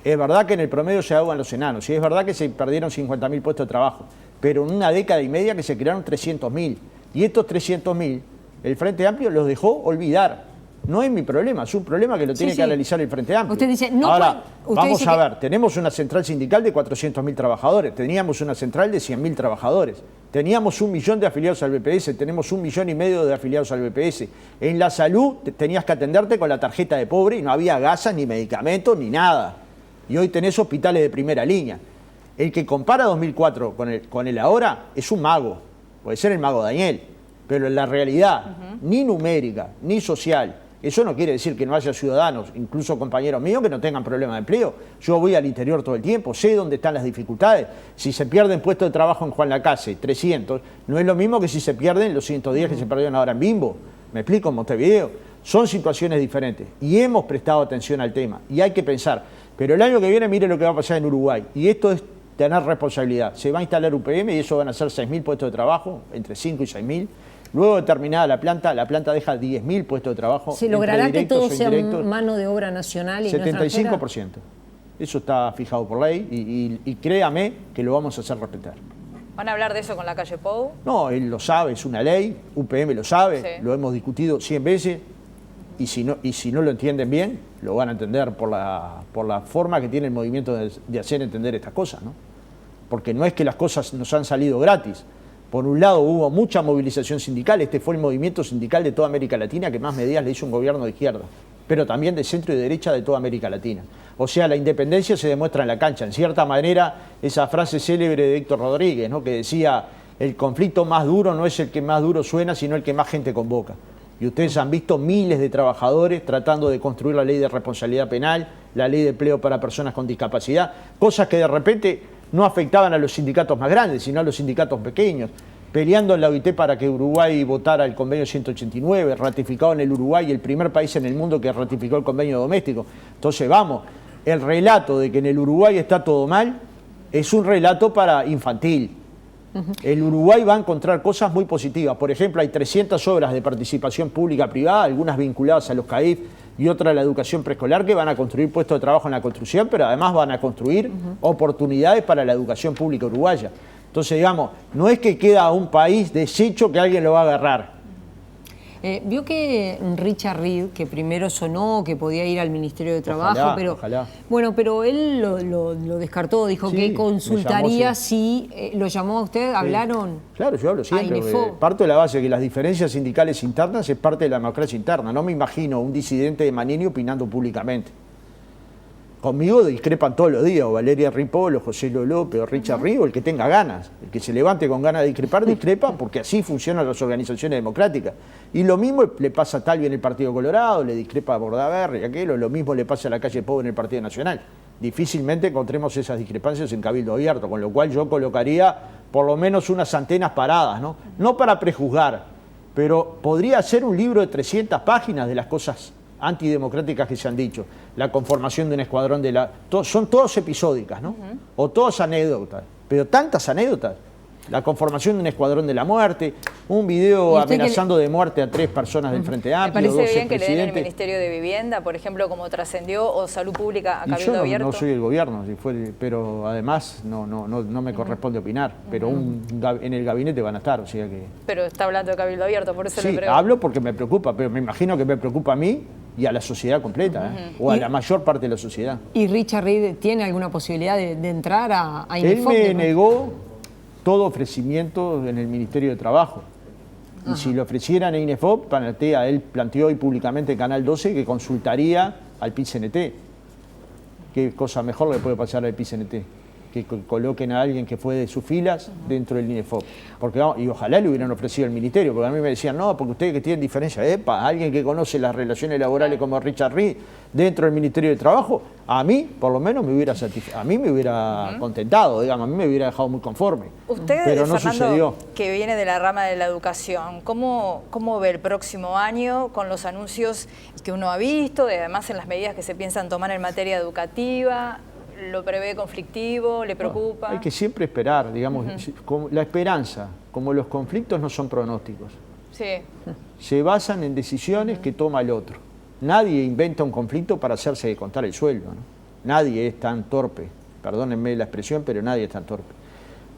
Es verdad que en el promedio se ahogan los enanos, y es verdad que se perdieron 50.000 puestos de trabajo, pero en una década y media que se crearon 300.000. Y estos 300.000, el Frente Amplio los dejó olvidar. No es mi problema, es un problema que lo tiene que analizar el Frente Amplio. Usted dice, ahora, vamos a ver, tenemos una central sindical de 400.000 trabajadores, teníamos una central de 100.000 trabajadores, teníamos 1 millón de afiliados al BPS, tenemos 1,5 millones de afiliados al BPS. En la salud tenías que atenderte con la tarjeta de pobre y no había gasas, ni medicamentos, ni nada. Y hoy tenés hospitales de primera línea. El que compara 2004 con el ahora es un mago. Puede ser el mago Daniel, pero en la realidad, ni numérica, ni social, eso no quiere decir que no haya ciudadanos, incluso compañeros míos, que no tengan problemas de empleo. Yo voy al interior todo el tiempo, sé dónde están las dificultades. Si se pierden puestos de trabajo en Juan Lacase, 300, no es lo mismo que si se pierden los 110 que se perdieron ahora en Bimbo. Me explico, en Montevideo. Son situaciones diferentes y hemos prestado atención al tema y hay que pensar. Pero el año que viene, mire lo que va a pasar en Uruguay. Y esto es tener responsabilidad. Se va a instalar UPM y eso van a ser 6.000 puestos de trabajo, entre 5 y 6.000. Luego de terminada la planta deja 10.000 puestos de trabajo. ¿Se logrará que todo sea mano de obra nacional y 75%. No eso está fijado por ley y créame que lo vamos a hacer respetar. ¿Van a hablar de eso con la calle Pou? No, él lo sabe, es una ley, UPM lo sabe, lo hemos discutido 100 veces y si no lo entienden bien, lo van a entender por la forma que tiene el movimiento de hacer entender estas cosas, ¿no? Porque no es que las cosas nos han salido gratis. Por un lado hubo mucha movilización sindical, este fue el movimiento sindical de toda América Latina que más medidas le hizo un gobierno de izquierda, pero también de centro y de derecha de toda América Latina. O sea, la independencia se demuestra en la cancha. En cierta manera, esa frase célebre de Héctor Rodríguez, ¿no?, que decía, el conflicto más duro no es el que más duro suena, sino el que más gente convoca. Y ustedes han visto miles de trabajadores tratando de construir la ley de responsabilidad penal, la ley de empleo para personas con discapacidad, cosas que de repente no afectaban a los sindicatos más grandes, sino a los sindicatos pequeños. peleando en la OIT para que Uruguay votara el convenio 189, ratificado en el Uruguay, el primer país en el mundo que ratificó el convenio doméstico. Entonces, vamos, el relato de que en el Uruguay está todo mal es un relato para infantil. El Uruguay va a encontrar cosas muy positivas. Por ejemplo, hay 300 obras de participación pública-privada, algunas vinculadas a los CAIF y otras a la educación preescolar, que van a construir puestos de trabajo en la construcción, pero además van a construir oportunidades para la educación pública uruguaya. Entonces, digamos, no es que queda un país deshecho que alguien lo va a agarrar. Vio que Richard Reed, que primero sonó que podía ir al Ministerio de Trabajo, Ojalá, pero ojalá. bueno, pero él lo descartó, dijo Sí, que consultaría me llamó, sí. si lo llamó a usted, hablaron. Claro, yo hablo siempre. INEFOP. Parto de la base de que las diferencias sindicales internas es parte de la democracia interna. No me imagino un disidente de Manini opinando públicamente. Conmigo discrepan todos los días, o Valeria Ripoll, o José López, o Richard Reed, o el que tenga ganas. El que se levante con ganas de discrepar, discrepa, porque así funcionan las organizaciones democráticas. Y lo mismo le pasa a Talvi en el Partido Colorado, le discrepa a Bordaberry, aquello, lo mismo le pasa a la Calle Pou en el Partido Nacional. Difícilmente encontremos esas discrepancias en Cabildo Abierto, con lo cual yo colocaría por lo menos unas antenas paradas, ¿no? No para prejuzgar, pero podría ser un libro de 300 páginas de las cosas antidemocráticas que se han dicho. La conformación de un escuadrón de la... son todas episódicas, ¿no? O todas anécdotas, pero tantas anécdotas. La conformación de un escuadrón de la muerte, un video amenazando de muerte a 3 personas del Frente Amplio, ¿Me parece 12 bien que le den el presidentes. Ministerio de Vivienda, por ejemplo, como trascendió, o Salud Pública a Y Cabildo yo Abierto? no soy el gobierno, pero además no me corresponde opinar. Pero en el gabinete van a estar, o sea que... Pero está hablando de Cabildo Abierto, por eso le Sí, pregunto. hablo porque me preocupa, pero me imagino que me preocupa a mí y a la sociedad completa, o a la mayor parte de la sociedad. ¿Y Richard Reed tiene alguna posibilidad de entrar a Él INEFOP? me negó todo ofrecimiento en el Ministerio de Trabajo. Y si lo ofrecieran a INEFOP, él planteó hoy públicamente en Canal 12 que consultaría al PIT-CNT. ¿Qué cosa mejor le puede pasar al PIT-CNT? Que coloquen a alguien que fue de sus filas dentro del INEFOP. Y ojalá le hubieran ofrecido al ministerio, porque a mí me decían, no, porque ustedes que tienen diferencia, alguien que conoce las relaciones laborales como Richard Reed dentro del Ministerio de Trabajo, a mí, por lo menos, me hubiera contentado, digamos, a mí me hubiera dejado muy conforme. Usted, pero no Fernando, sucedió. que viene de la rama de la educación, ¿cómo ve el próximo año con los anuncios que uno ha visto, además en las medidas que se piensan tomar en materia educativa? ¿Lo prevé conflictivo? ¿Le preocupa? Hay que siempre esperar, digamos, la esperanza, como los conflictos no son pronósticos. Sí. Se basan en decisiones que toma el otro. Nadie inventa un conflicto para hacerse de contar el sueldo, ¿no? Nadie es tan torpe, perdónenme la expresión, pero nadie es tan torpe.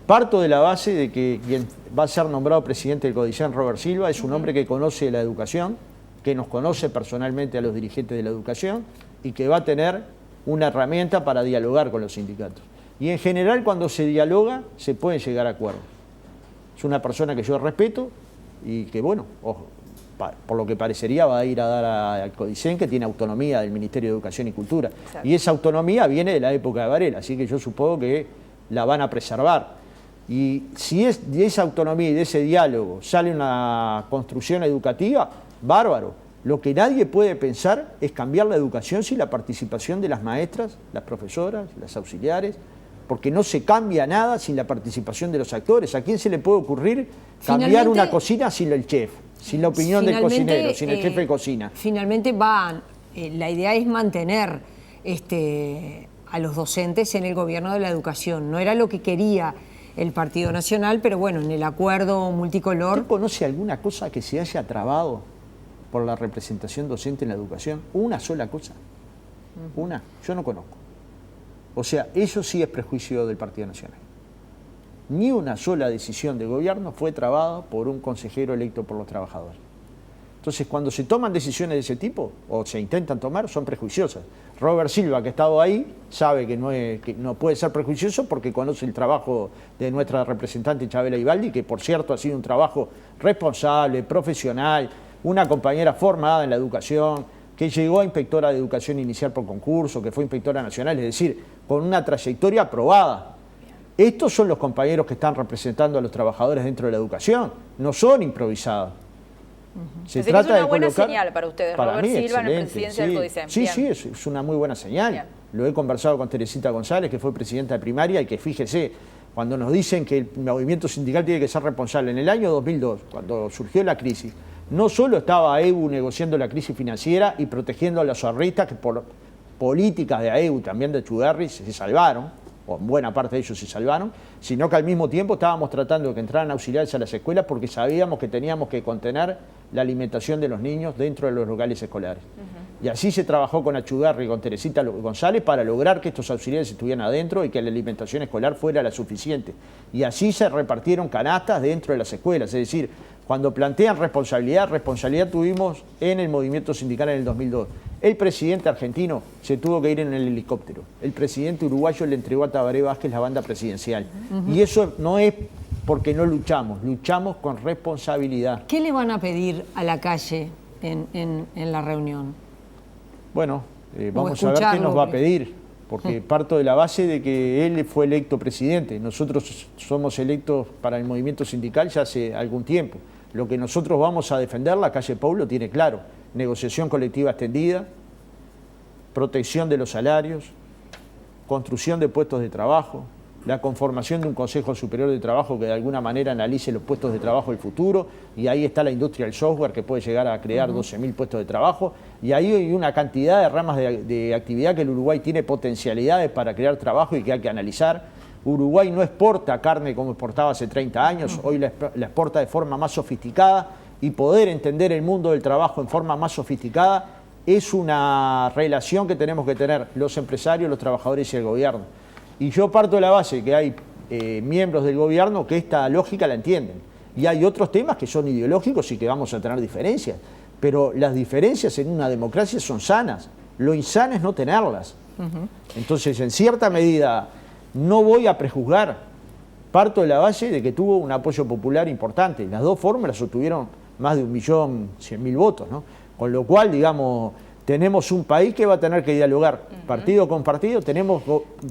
Parto de la base de que quien va a ser nombrado presidente del CODICEN, Robert Silva, es un hombre que conoce la educación, que nos conoce personalmente a los dirigentes de la educación y que va a tener una herramienta para dialogar con los sindicatos. Y en general, cuando se dialoga, se pueden llegar a acuerdos. Es una persona que yo respeto y que, bueno, ojo, por lo que parecería va a ir a dar al CODICEN, que tiene autonomía del Ministerio de Educación y Cultura. Exacto. Y esa autonomía viene de la época de Varela, así que yo supongo que la van a preservar. Y si es de esa autonomía y de ese diálogo sale una construcción educativa, bárbaro. Lo que nadie puede pensar es cambiar la educación sin la participación de las maestras, las profesoras, las auxiliares, porque no se cambia nada sin la participación de los actores. ¿A quién se le puede ocurrir cambiar una cocina sin el chef, sin la opinión del cocinero, sin el jefe de cocina? Finalmente la idea es mantener a los docentes en el gobierno de la educación. No era lo que quería el Partido Nacional, pero bueno, en el acuerdo multicolor... ¿Usted conoce alguna cosa que se haya trabado por la representación docente en la educación? Una sola cosa. Una. Yo no conozco. O sea, eso sí es prejuicio del Partido Nacional. Ni una sola decisión de gobierno fue trabada por un consejero electo por los trabajadores. Entonces, cuando se toman decisiones de ese tipo, o se intentan tomar, son prejuiciosas. Robert Silva, que ha estado ahí, sabe que no puede ser prejuicioso porque conoce el trabajo de nuestra representante Chabela Ibaldi, que por cierto ha sido un trabajo responsable, profesional, una compañera formada en la educación, que llegó a inspectora de educación inicial por concurso, que fue inspectora nacional, es decir, con una trayectoria aprobada. Estos son los compañeros que están representando a los trabajadores dentro de la educación, no son improvisados. Se trata es una de buena colocar, señal para ustedes, para Robert mí, Silva en la excelente, presidencia del CODICEN. Sí, sí, es una muy buena señal. Bien. Lo he conversado con Teresita González, que fue presidenta de primaria, y que fíjese, Cuando nos dicen que el movimiento sindical tiene que ser responsable, en el año 2002, cuando surgió la crisis, no solo estaba AEU negociando la crisis financiera y protegiendo a los ahorristas que por políticas de AEU, también de Echeverri, se salvaron, o buena parte de ellos se salvaron, sino que al mismo tiempo estábamos tratando de que entraran auxiliares a las escuelas porque sabíamos que teníamos que contener la alimentación de los niños dentro de los locales escolares. Y así se trabajó con Echeverri y con Teresita González para lograr que estos auxiliares estuvieran adentro y que la alimentación escolar fuera la suficiente. Y así se repartieron canastas dentro de las escuelas. Es decir, cuando plantean responsabilidad tuvimos en el movimiento sindical en el 2002. El presidente argentino se tuvo que ir en el helicóptero. El presidente uruguayo le entregó a Tabaré Vázquez la banda presidencial. Y eso no es porque no luchamos, luchamos con responsabilidad. ¿Qué le van a pedir a la calle en la reunión? Bueno, vamos a ver qué nos va a pedir, porque parto de la base de que él fue electo presidente. Nosotros somos electos para el movimiento sindical ya hace algún tiempo. Lo que nosotros vamos a defender, la calle Pou lo tiene claro. Negociación colectiva extendida, protección de los salarios, construcción de puestos de trabajo, la conformación de un Consejo Superior de Trabajo que de alguna manera analice los puestos de trabajo del futuro, y ahí está la industria del software que puede llegar a crear 12.000 puestos de trabajo, y ahí hay una cantidad de ramas de actividad que el Uruguay tiene potencialidades para crear trabajo y que hay que analizar. Uruguay no exporta carne como exportaba hace 30 años, hoy la exporta de forma más sofisticada, y poder entender el mundo del trabajo en forma más sofisticada es una relación que tenemos que tener los empresarios, los trabajadores y el gobierno. Y yo parto de la base que hay miembros del gobierno que esta lógica la entienden. Y hay otros temas que son ideológicos y que vamos a tener diferencias. Pero las diferencias en una democracia son sanas. Lo insano es no tenerlas. Entonces, en cierta medida, no voy a prejuzgar. Parto de la base de que tuvo un apoyo popular importante. Las dos fórmulas obtuvieron más de 1.100.000 votos, ¿no? Con lo cual, digamos, tenemos un país que va a tener que dialogar partido con partido, tenemos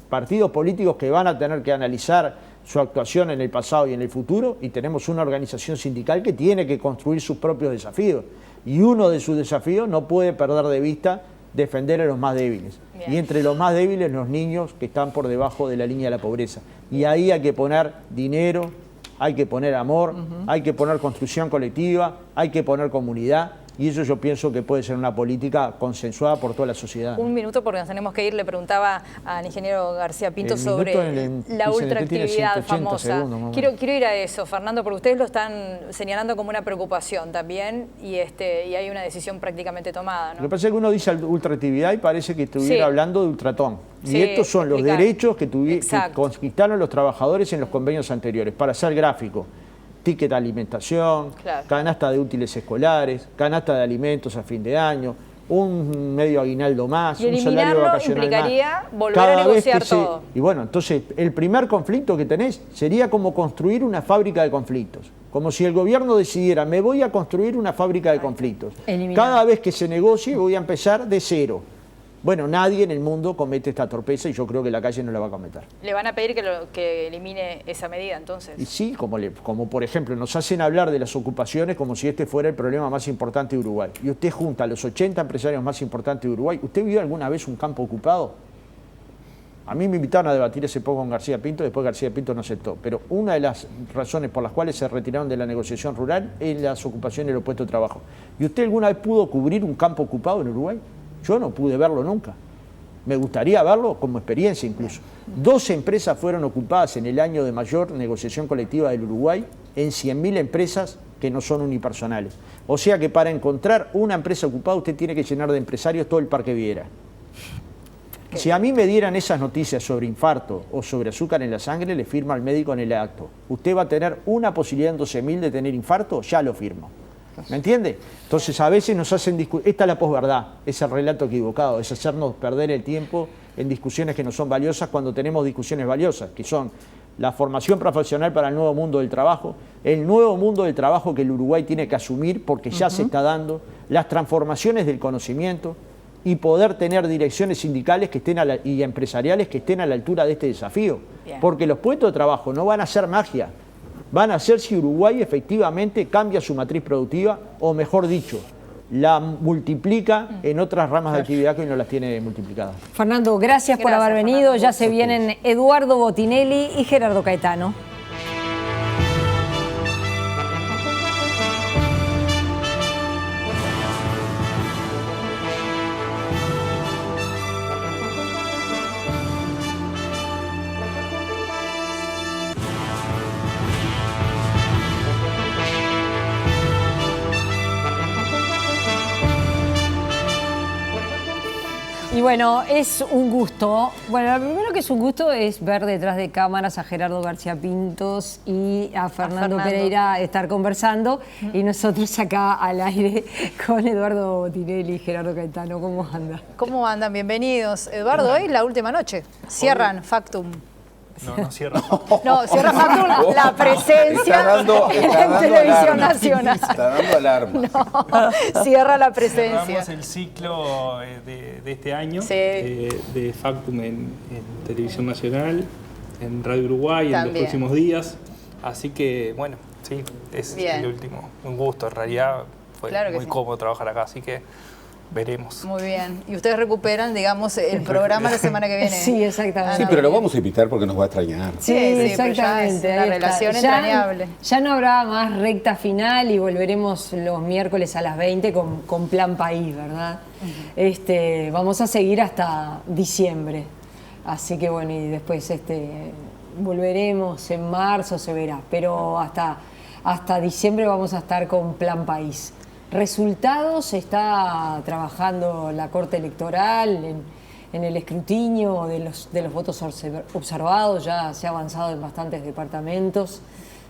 partidos políticos que van a tener que analizar su actuación en el pasado y en el futuro, y tenemos una organización sindical que tiene que construir sus propios desafíos. Y uno de sus desafíos no puede perder de vista defender a los más débiles. Bien. Y entre los más débiles, los niños que están por debajo de la línea de la pobreza. Y ahí hay que poner dinero, hay que poner amor, hay que poner construcción colectiva, hay que poner comunidad. Y eso yo pienso que puede ser una política consensuada por toda la sociedad. Un minuto porque nos tenemos que ir. Le preguntaba al ingeniero García Pinto sobre la ultraactividad famosa. Quiero ir a eso, Fernando, porque ustedes lo están señalando como una preocupación también y hay una decisión prácticamente tomada, ¿no? Lo que pasa es que uno dice ultraactividad y parece que estuviera hablando de ultratón. Y estos son los derechos que conquistaron los trabajadores en los convenios anteriores. Para ser gráfico, ticket de alimentación, canasta de útiles escolares, canasta de alimentos a fin de año, un medio aguinaldo más, un salario vacacional implicaría más. Volver a negociar todo. Y bueno, entonces el primer conflicto que tenés sería como construir una fábrica de conflictos. Como si el gobierno decidiera, me voy a construir una fábrica de conflictos. Cada vez que se negocie voy a empezar de cero. Bueno, nadie en el mundo comete esta torpeza y yo creo que la calle no la va a cometer. ¿Le van a pedir que elimine esa medida entonces? Y sí, como por ejemplo nos hacen hablar de las ocupaciones como si este fuera el problema más importante de Uruguay. Y usted junta a los 80 empresarios más importantes de Uruguay. ¿Usted vio alguna vez un campo ocupado? A mí me invitaron a debatir ese poco con García Pinto, después García Pinto no aceptó. Pero una de las razones por las cuales se retiraron de la negociación rural es las ocupaciones y los puestos de trabajo. ¿Y usted alguna vez pudo cubrir un campo ocupado en Uruguay? Yo no pude verlo nunca. Me gustaría verlo como experiencia incluso. 12 empresas fueron ocupadas en el año de mayor negociación colectiva del Uruguay en 100.000 empresas que no son unipersonales. O sea que para encontrar una empresa ocupada usted tiene que llenar de empresarios todo el Parque Viera. Si a mí me dieran esas noticias sobre infarto o sobre azúcar en la sangre, le firmo al médico en el acto. Usted va a tener una posibilidad en 12.000 de tener infarto, ya lo firmo. ¿Me entiende? Entonces a veces nos hacen discutir, esta es la posverdad, es el relato equivocado, es hacernos perder el tiempo en discusiones que no son valiosas cuando tenemos discusiones valiosas, que son la formación profesional para el nuevo mundo del trabajo, el nuevo mundo del trabajo que el Uruguay tiene que asumir porque ya se está dando, las transformaciones del conocimiento y poder tener direcciones sindicales que estén y empresariales que estén a la altura de este desafío. Bien. Porque los puestos de trabajo no van a ser magia. Van a ser si Uruguay efectivamente cambia su matriz productiva, o mejor dicho, la multiplica en otras ramas de actividad que hoy no las tiene multiplicadas. Fernando, gracias por haber venido. Fernando. Ya se vienen Eduardo Botinelli y Gerardo Caetano. Y bueno, es un gusto. Bueno, lo primero que es un gusto es ver detrás de cámaras a Gerardo García Pintos y a Fernando Pereira estar conversando. Y nosotros acá al aire con Eduardo Botinelli y Gerardo Caetano. ¿Cómo andan? ¿Cómo andan? Bienvenidos. Eduardo, hoy la última noche. Cierran Factum. No cierra. No, cierra Factum la presencia en Televisión Nacional. Está dando alarma. No, cierra la presencia. Cerramos el ciclo de este año Sí. de Factum en Televisión Nacional, en Radio Uruguay, en los próximos días. Así que, bueno, sí, es el último. Un gusto, en realidad fue muy cómodo trabajar acá, así que veremos. Muy bien. Y ustedes recuperan, digamos, el programa la semana que viene. Sí, exactamente. Sí, pero lo vamos a invitar porque nos va a extrañar. Sí, exactamente. Una relación entrañable. Ya no habrá más recta final y volveremos los miércoles a las 20 con Plan País, ¿verdad? Vamos a seguir hasta diciembre. Así que bueno, y después volveremos en marzo, se verá. Pero hasta diciembre vamos a estar con Plan País. Resultados, está trabajando la Corte Electoral en el escrutinio de los votos observados, ya se ha avanzado en bastantes departamentos.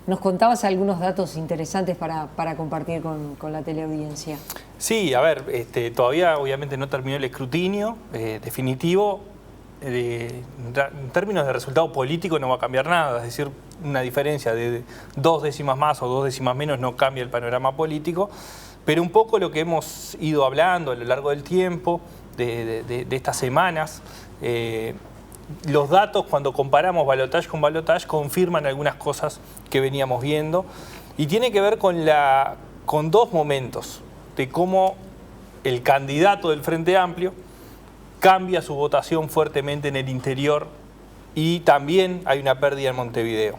Nos contabas algunos datos interesantes para compartir con la teleaudiencia. Sí, a ver, todavía obviamente no terminó el escrutinio definitivo. En términos de resultado político no va a cambiar nada, es decir, una diferencia de 2 décimas más o 2 décimas menos no cambia el panorama político. Pero un poco lo que hemos ido hablando a lo largo del tiempo, de estas semanas, los datos cuando comparamos balotaje con balotaje confirman algunas cosas que veníamos viendo y tiene que ver con 2 momentos de cómo el candidato del Frente Amplio cambia su votación fuertemente en el interior y también hay una pérdida en Montevideo.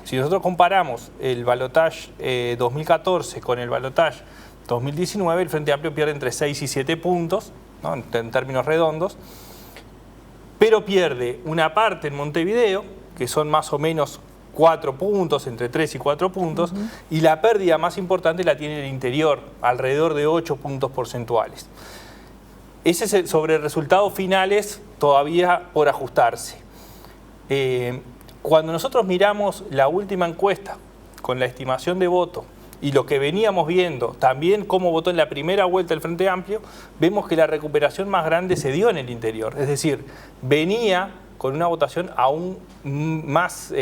Si nosotros comparamos el balotaje 2014 con el balotaje 2019, el Frente Amplio pierde entre 6 y 7 puntos, ¿no? en términos redondos, pero pierde una parte en Montevideo, que son más o menos 4 puntos, entre 3 y 4 puntos, y la pérdida más importante la tiene en el interior, alrededor de 8 puntos porcentuales. Ese es sobre resultados finales todavía por ajustarse. Cuando nosotros miramos la última encuesta con la estimación de voto, y lo que veníamos viendo, también cómo votó en la primera vuelta el Frente Amplio, vemos que la recuperación más grande se dio en el interior. Es decir, venía con una votación aún más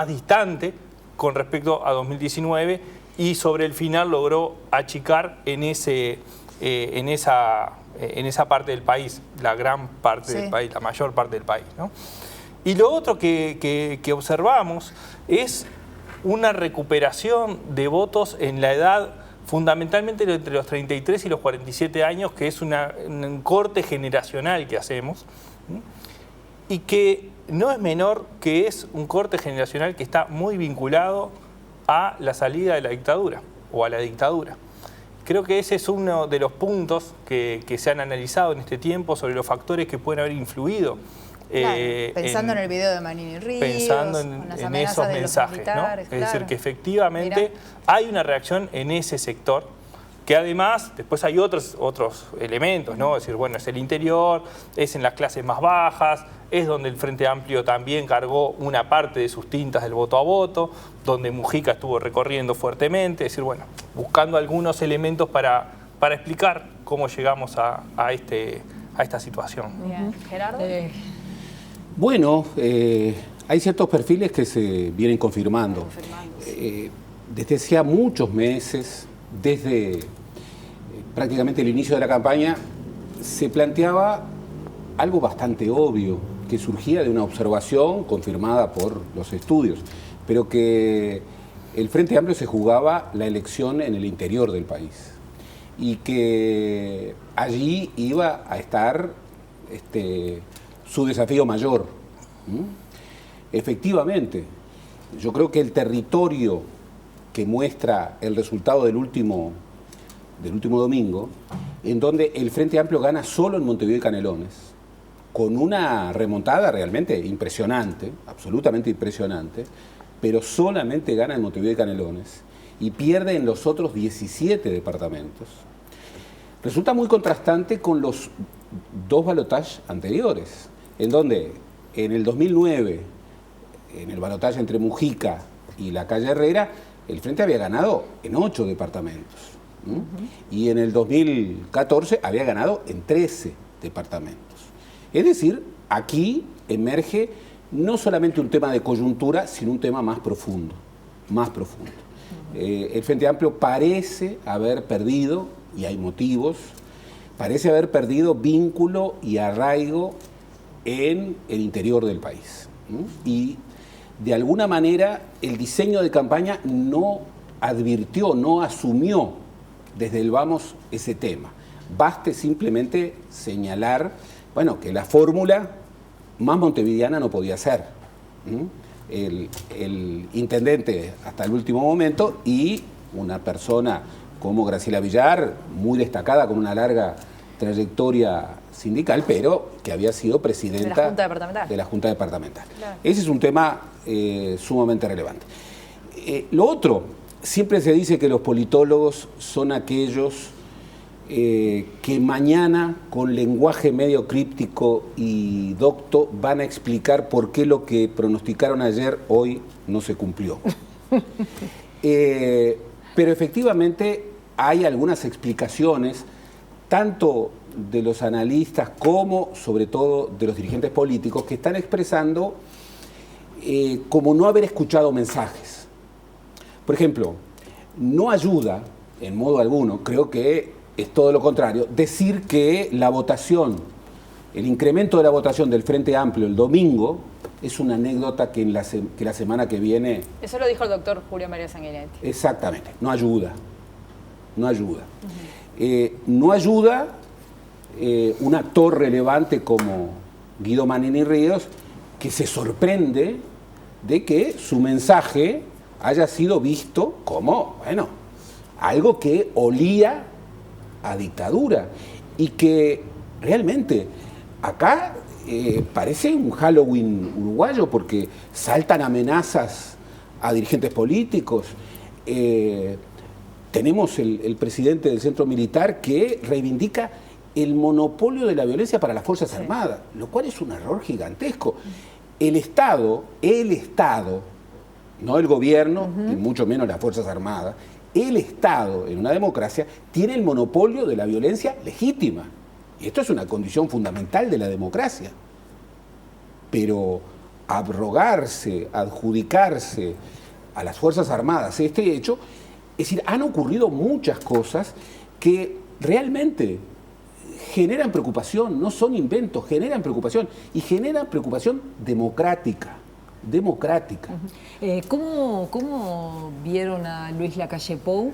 distante con respecto a 2019 y sobre el final logró achicar en esa parte del país, la gran parte del país, la mayor parte del país, ¿no? Y lo otro que observamos es una recuperación de votos en la edad fundamentalmente entre los 33 y los 47 años, que es un corte generacional que hacemos, y que no es menor, que es un corte generacional que está muy vinculado a la salida de la dictadura o a la dictadura. Creo que ese es uno de los puntos que se han analizado en este tiempo sobre los factores que pueden haber influido. Claro, pensando en el video de Manini Ríos, pensando en esos mensajes, ¿no? Es decir, que efectivamente hay una reacción en ese sector, que además después hay otros elementos, ¿no? Es decir, bueno, es el interior, es en las clases más bajas, es donde el Frente Amplio también cargó una parte de sus tintas del voto a voto, donde Mujica estuvo recorriendo fuertemente, es decir, bueno, buscando algunos elementos para explicar cómo llegamos a esta situación. Bien. Gerardo. Bueno, hay ciertos perfiles que se vienen confirmando. Desde hacía muchos meses, desde prácticamente el inicio de la campaña, se planteaba algo bastante obvio, que surgía de una observación confirmada por los estudios, pero que el Frente Amplio se jugaba la elección en el interior del país. y que allí iba a estar su desafío mayor. Efectivamente, yo creo que el territorio que muestra el resultado del último domingo, en donde el Frente Amplio gana solo en Montevideo y Canelones, con una remontada realmente impresionante, absolutamente impresionante, pero solamente gana en Montevideo y Canelones y pierde en los otros 17 departamentos. Resulta muy contrastante con los dos balotajes anteriores, en donde en el 2009, en el balotaje entre Mujica y la calle Herrera, el Frente había ganado en 8 departamentos. Y en el 2014 había ganado en 13 departamentos. Es decir, aquí emerge no solamente un tema de coyuntura, sino un tema más profundo, más profundo. El Frente Amplio parece haber perdido, y hay motivos, parece haber perdido vínculo y arraigo en el interior del país. Y de alguna manera el diseño de campaña no advirtió, no asumió desde el vamos ese tema. Baste simplemente señalar, bueno, que la fórmula más montevideana no podía ser. El intendente hasta el último momento y una persona como Graciela Villar, muy destacada con una larga trayectoria sindical, pero que había sido presidenta de la Junta Departamental. Claro. Ese es un tema sumamente relevante. Lo otro, siempre se dice que los politólogos son aquellos que mañana, con lenguaje medio críptico y docto, van a explicar por qué lo que pronosticaron ayer hoy no se cumplió. Pero efectivamente hay algunas explicaciones, tanto de los analistas como, sobre todo, de los dirigentes políticos, que están expresando como no haber escuchado mensajes. Por ejemplo, no ayuda, en modo alguno, creo que es todo lo contrario, decir que la votación, el incremento de la votación del Frente Amplio el domingo, es una anécdota que la semana que viene... Eso lo dijo el doctor Julio María Sanguinetti. Exactamente, no ayuda, no ayuda. No ayuda un actor relevante como Guido Manini Ríos, que se sorprende de que su mensaje haya sido visto como, bueno, algo que olía a dictadura y que realmente acá parece un Halloween uruguayo porque saltan amenazas a dirigentes políticos. Tenemos el presidente del Centro Militar que reivindica el monopolio de la violencia para las Fuerzas Armadas, lo cual es un error gigantesco. El Estado, no el gobierno, y mucho menos las Fuerzas Armadas, el Estado en una democracia tiene el monopolio de la violencia legítima. Y esto es una condición fundamental de la democracia. Pero abrogarse, adjudicarse a las Fuerzas Armadas este hecho, es decir, han ocurrido muchas cosas que realmente generan preocupación, no son inventos, generan preocupación y generan preocupación democrática. ¿Cómo vieron a Luis Lacalle Pou,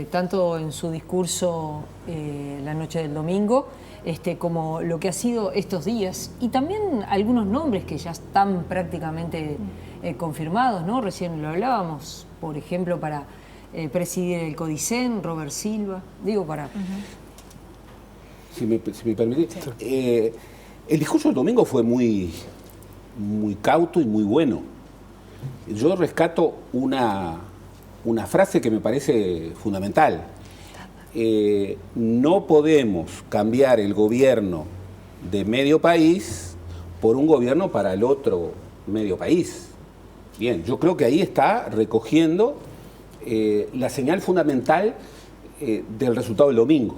tanto en su discurso la noche del domingo, como lo que ha sido estos días? Y también algunos nombres que ya están prácticamente confirmados, ¿no? Recién lo hablábamos, por ejemplo, para presidir el Codicen, Robert Silva, digo para... Si me permitís. El discurso del domingo fue muy cauto y muy bueno. Yo rescato una frase que me parece fundamental. No podemos cambiar el gobierno de medio país por un gobierno para el otro medio país. Bien, yo creo que ahí está recogiendo la señal fundamental del resultado del domingo.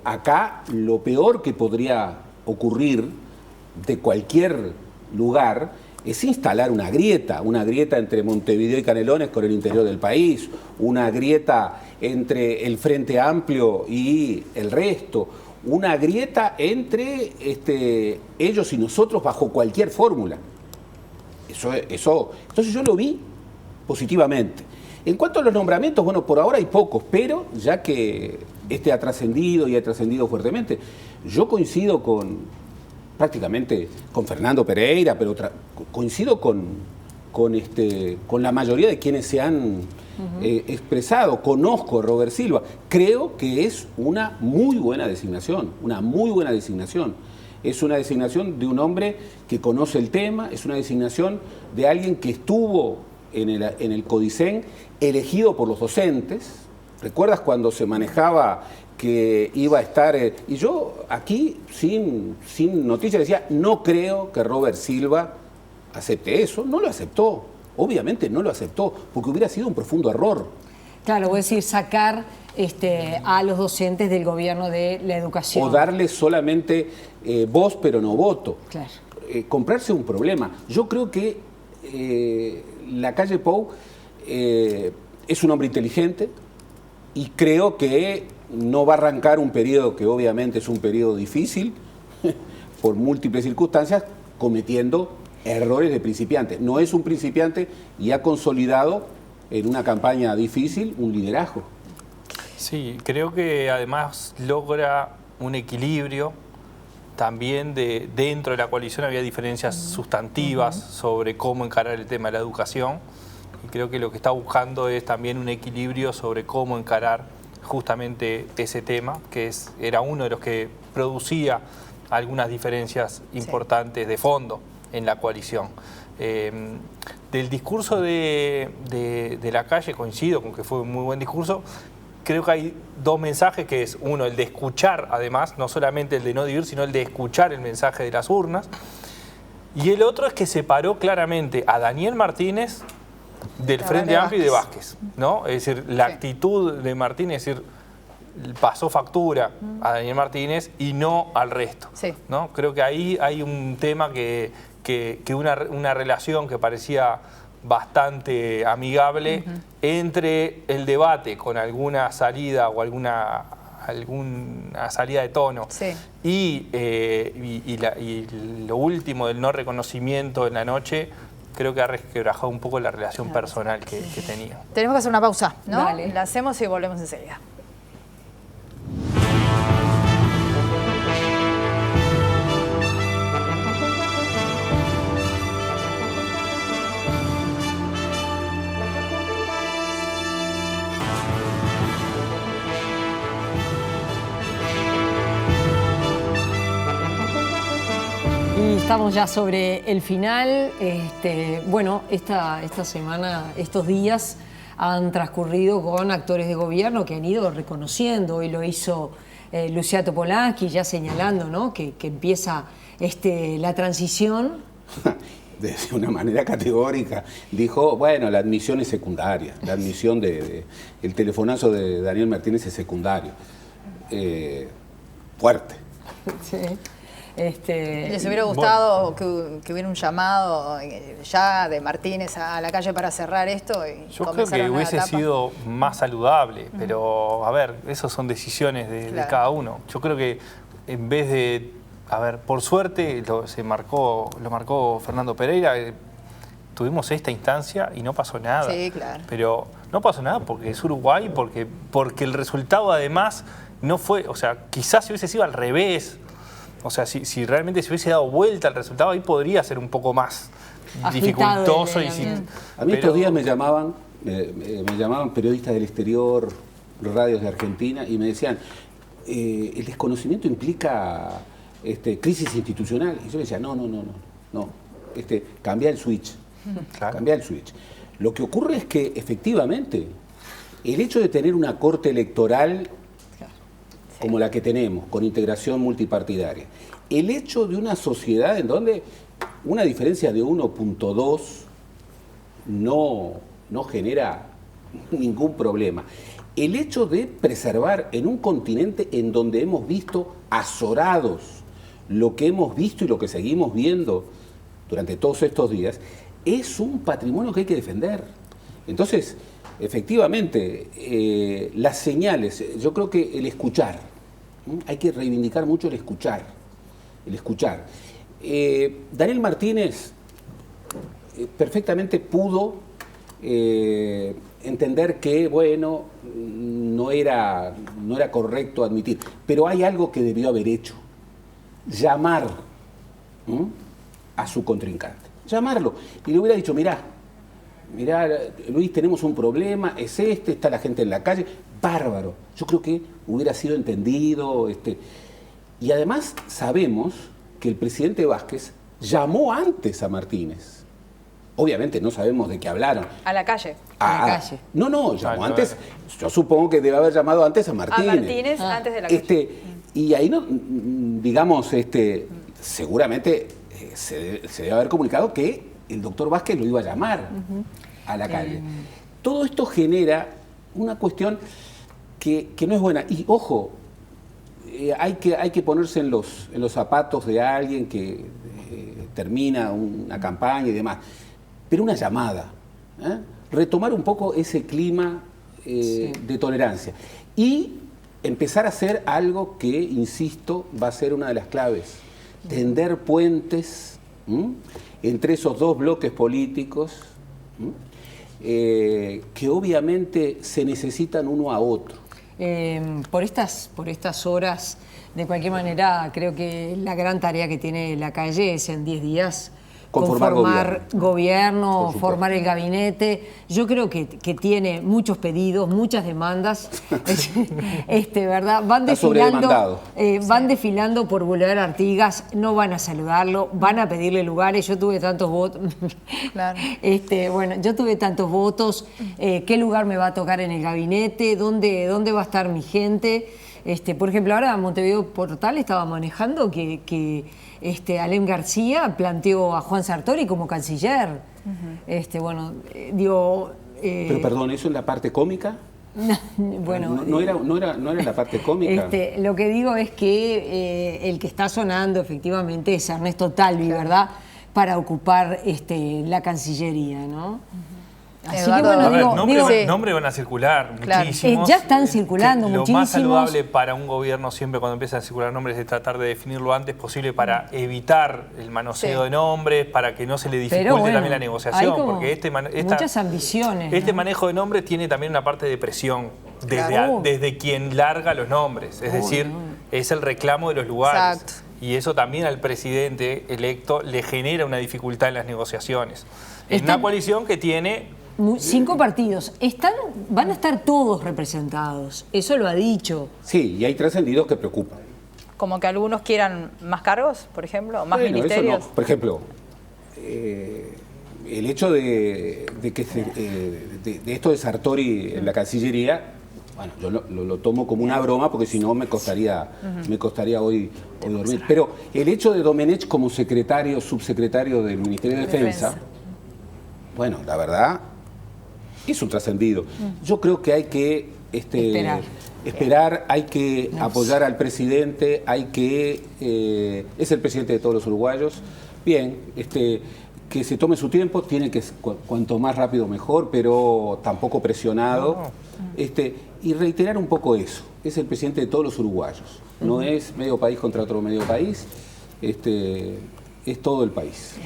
Acá lo peor que podría ocurrir de cualquier lugar es instalar una grieta entre Montevideo y Canelones con el interior del país, una grieta entre el Frente Amplio y el resto, una grieta entre ellos y nosotros bajo cualquier fórmula. Entonces yo lo vi positivamente. En cuanto a los nombramientos, bueno, por ahora hay pocos, pero ya que este ha trascendido y ha trascendido fuertemente, yo coincido prácticamente con Fernando Pereira, pero coincido con la mayoría de quienes se han expresado. Conozco a Robert Silva, creo que es una muy buena designación, Es una designación de un hombre que conoce el tema, es una designación de alguien que estuvo en el Codicen, elegido por los docentes. ¿Recuerdas cuando se manejaba que iba a estar? Y yo aquí, sin noticias, decía, no creo que Robert Silva acepte eso. No lo aceptó, obviamente no lo aceptó, porque hubiera sido un profundo error. Claro, voy a decir, sacar a los docentes del gobierno de la educación. O darles solamente voz pero no voto. Claro. Comprarse un problema. Yo creo que Lacalle Pou es un hombre inteligente y creo que no va a arrancar un periodo que obviamente es un periodo difícil por múltiples circunstancias, cometiendo errores de principiante. No es un principiante y ha consolidado en una campaña difícil un liderazgo. Sí, creo que además logra un equilibrio. También dentro de la coalición había diferencias sustantivas sobre cómo encarar el tema de la educación. Y creo que lo que está buscando es también un equilibrio sobre cómo encarar justamente ese tema, que era uno de los que producía algunas diferencias importantes de fondo en la coalición. Del discurso de Lacalle coincido con que fue un muy buen discurso. Creo que hay dos mensajes, que es uno, el de escuchar, además, no solamente el de no dividir, sino el de escuchar el mensaje de las urnas. Y el otro es que separó claramente a Daniel Martínez del Frente Amplio y de Vázquez, ¿no? Es decir, la actitud de Martínez, es decir, pasó factura a Daniel Martínez y no al resto, ¿no? Creo que ahí hay un tema que una relación que parecía bastante amigable entre el debate con alguna salida o alguna salida de tono y lo último del no reconocimiento en la noche. Creo que ha resquebrajado un poco la relación personal que tenía. Tenemos que hacer una pausa, ¿no? Dale. La hacemos y volvemos enseguida. Y estamos ya sobre el final. Bueno, esta semana, estos días han transcurrido con actores de gobierno que han ido reconociendo. Hoy lo hizo Lucia Topolansky, ya señalando, ¿no?, que empieza la transición. De una manera categórica. Dijo, bueno, la admisión es secundaria. La admisión el telefonazo de Daniel Martínez es secundario. Fuerte. Sí. ¿Les hubiera gustado que hubiera un llamado ya de Martínez a Lacalle para cerrar esto? Yo creo que hubiese sido más saludable, pero a ver, esas son decisiones de cada uno. Yo creo que en vez de, a ver, por suerte lo marcó Fernando Pereira, tuvimos esta instancia y no pasó nada. Sí, claro. Pero no pasó nada porque es Uruguay, porque el resultado además no fue, o sea, quizás si hubiese sido al revés. O sea, si realmente se hubiese dado vuelta el resultado, ahí podría ser un poco más dificultoso. A mí estos días me llamaban periodistas del exterior, radios de Argentina, y me decían, el desconocimiento implica crisis institucional. Y yo decía, no. Cambia el switch. Claro. Cambia el switch. Lo que ocurre es que, efectivamente, el hecho de tener una corte electoral como la que tenemos, con integración multipartidaria. El hecho de una sociedad en donde una diferencia de 1.2 no genera ningún problema. El hecho de preservar en un continente en donde hemos visto azorados lo que hemos visto y lo que seguimos viendo durante todos estos días, es un patrimonio que hay que defender. Entonces, efectivamente, las señales, yo creo que el escuchar, hay que reivindicar mucho el escuchar. Daniel Martínez perfectamente pudo entender que, bueno, no era correcto admitir. Pero hay algo que debió haber hecho. Llamar a su contrincante. Llamarlo. Y le hubiera dicho, mirá, Luis, tenemos un problema, es está la gente en la calle. Bárbaro. Yo creo que hubiera sido entendido. Y además sabemos que el presidente Vázquez llamó antes a Martínez. Obviamente no sabemos de qué hablaron. A la calle. A la calle. No, llamó antes. Yo supongo que debe haber llamado antes a Martínez. A Martínez antes de la calle. Y ahí, no, digamos, seguramente se debe haber comunicado que el doctor Vázquez lo iba a llamar a la calle. Todo esto genera una cuestión que no es buena. Y ojo, hay que ponerse en los zapatos de alguien que termina una campaña y demás. Pero una llamada, retomar un poco ese clima de tolerancia y empezar a hacer algo que, insisto, va a ser una de las claves. Tender puentes entre esos dos bloques políticos que obviamente se necesitan uno a otro. Por estas horas, de cualquier manera, creo que la gran tarea que tiene la calle es en 10 días conformar gobierno, formar el gabinete. Yo creo que tiene muchos pedidos, muchas demandas, ¿verdad? Van desfilando por Boulevard Artigas, no van a saludarlo, van a pedirle lugares. Yo tuve tantos votos. Claro. Yo tuve tantos votos. ¿Qué lugar me va a tocar en el gabinete? ¿Dónde va a estar mi gente? Por ejemplo, ahora Montevideo Portal estaba manejando que Alem García planteó a Juan Sartori como canciller. Pero perdón, ¿eso en la parte cómica? Bueno, no era en la parte cómica. Lo que digo es que el que está sonando efectivamente es Ernesto Talvi, ¿verdad? Para ocupar la Cancillería, ¿no? Así que bueno, nombres van a circular muchísimos. Ya están circulando lo muchísimos. Lo más saludable para un gobierno siempre cuando empiezan a circular nombres es tratar de definir lo antes posible para evitar el manoseo de nombres, para que no se le dificulte también la negociación. Porque muchas ambiciones. Este manejo de nombres tiene también una parte de presión desde quien larga los nombres. Es decir, es el reclamo de los lugares. Exacto. Y eso también al presidente electo le genera una dificultad en las negociaciones. Es una coalición que tiene 5 partidos. Van a estar todos representados. Eso lo ha dicho. Sí, y hay trascendidos que preocupan. Como que algunos quieran más cargos, por ejemplo, más ministerios. Eso no. Por ejemplo, el hecho de esto de Sartori en la Cancillería, bueno, yo lo tomo como una broma porque si no me costaría hoy dormir. Pero el hecho de Domenech como subsecretario del Ministerio de Defensa, bueno, la verdad es un trascendido. Yo creo que hay que esperar, hay que apoyar al presidente, es el presidente de todos los uruguayos. Bien, que se tome su tiempo, tiene que cuanto más rápido mejor, pero tampoco presionado. Y reiterar un poco eso, es el presidente de todos los uruguayos. No es medio país contra otro medio país. Es todo el país.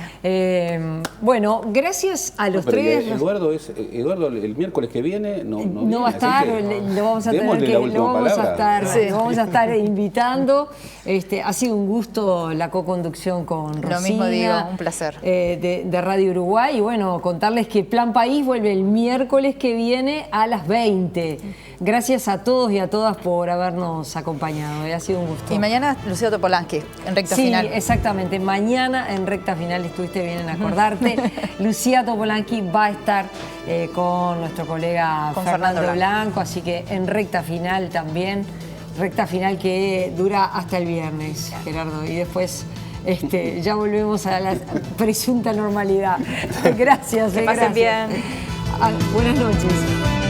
Bueno, gracias a los tres. Eduardo el miércoles que viene no va a estar, lo vamos a estar invitando. Ha sido un gusto la co-conducción con Rosina. Lo mismo digo, un placer. De Radio Uruguay. Y bueno, contarles que Plan País vuelve el miércoles que viene a las 20. Gracias a todos y a todas por habernos acompañado. Ha sido un gusto. Y mañana Lucía Topolansky, en recta final. Sí, exactamente. Mañana en recta final, estuviste bien en acordarte. Lucía Topolansky va a estar con nuestro colega Fernando Blanco, así que en recta final también. Recta final que dura hasta el viernes, Gerardo. Y después ya volvemos a la presunta normalidad. Gracias. Que pasen bien. Buenas noches.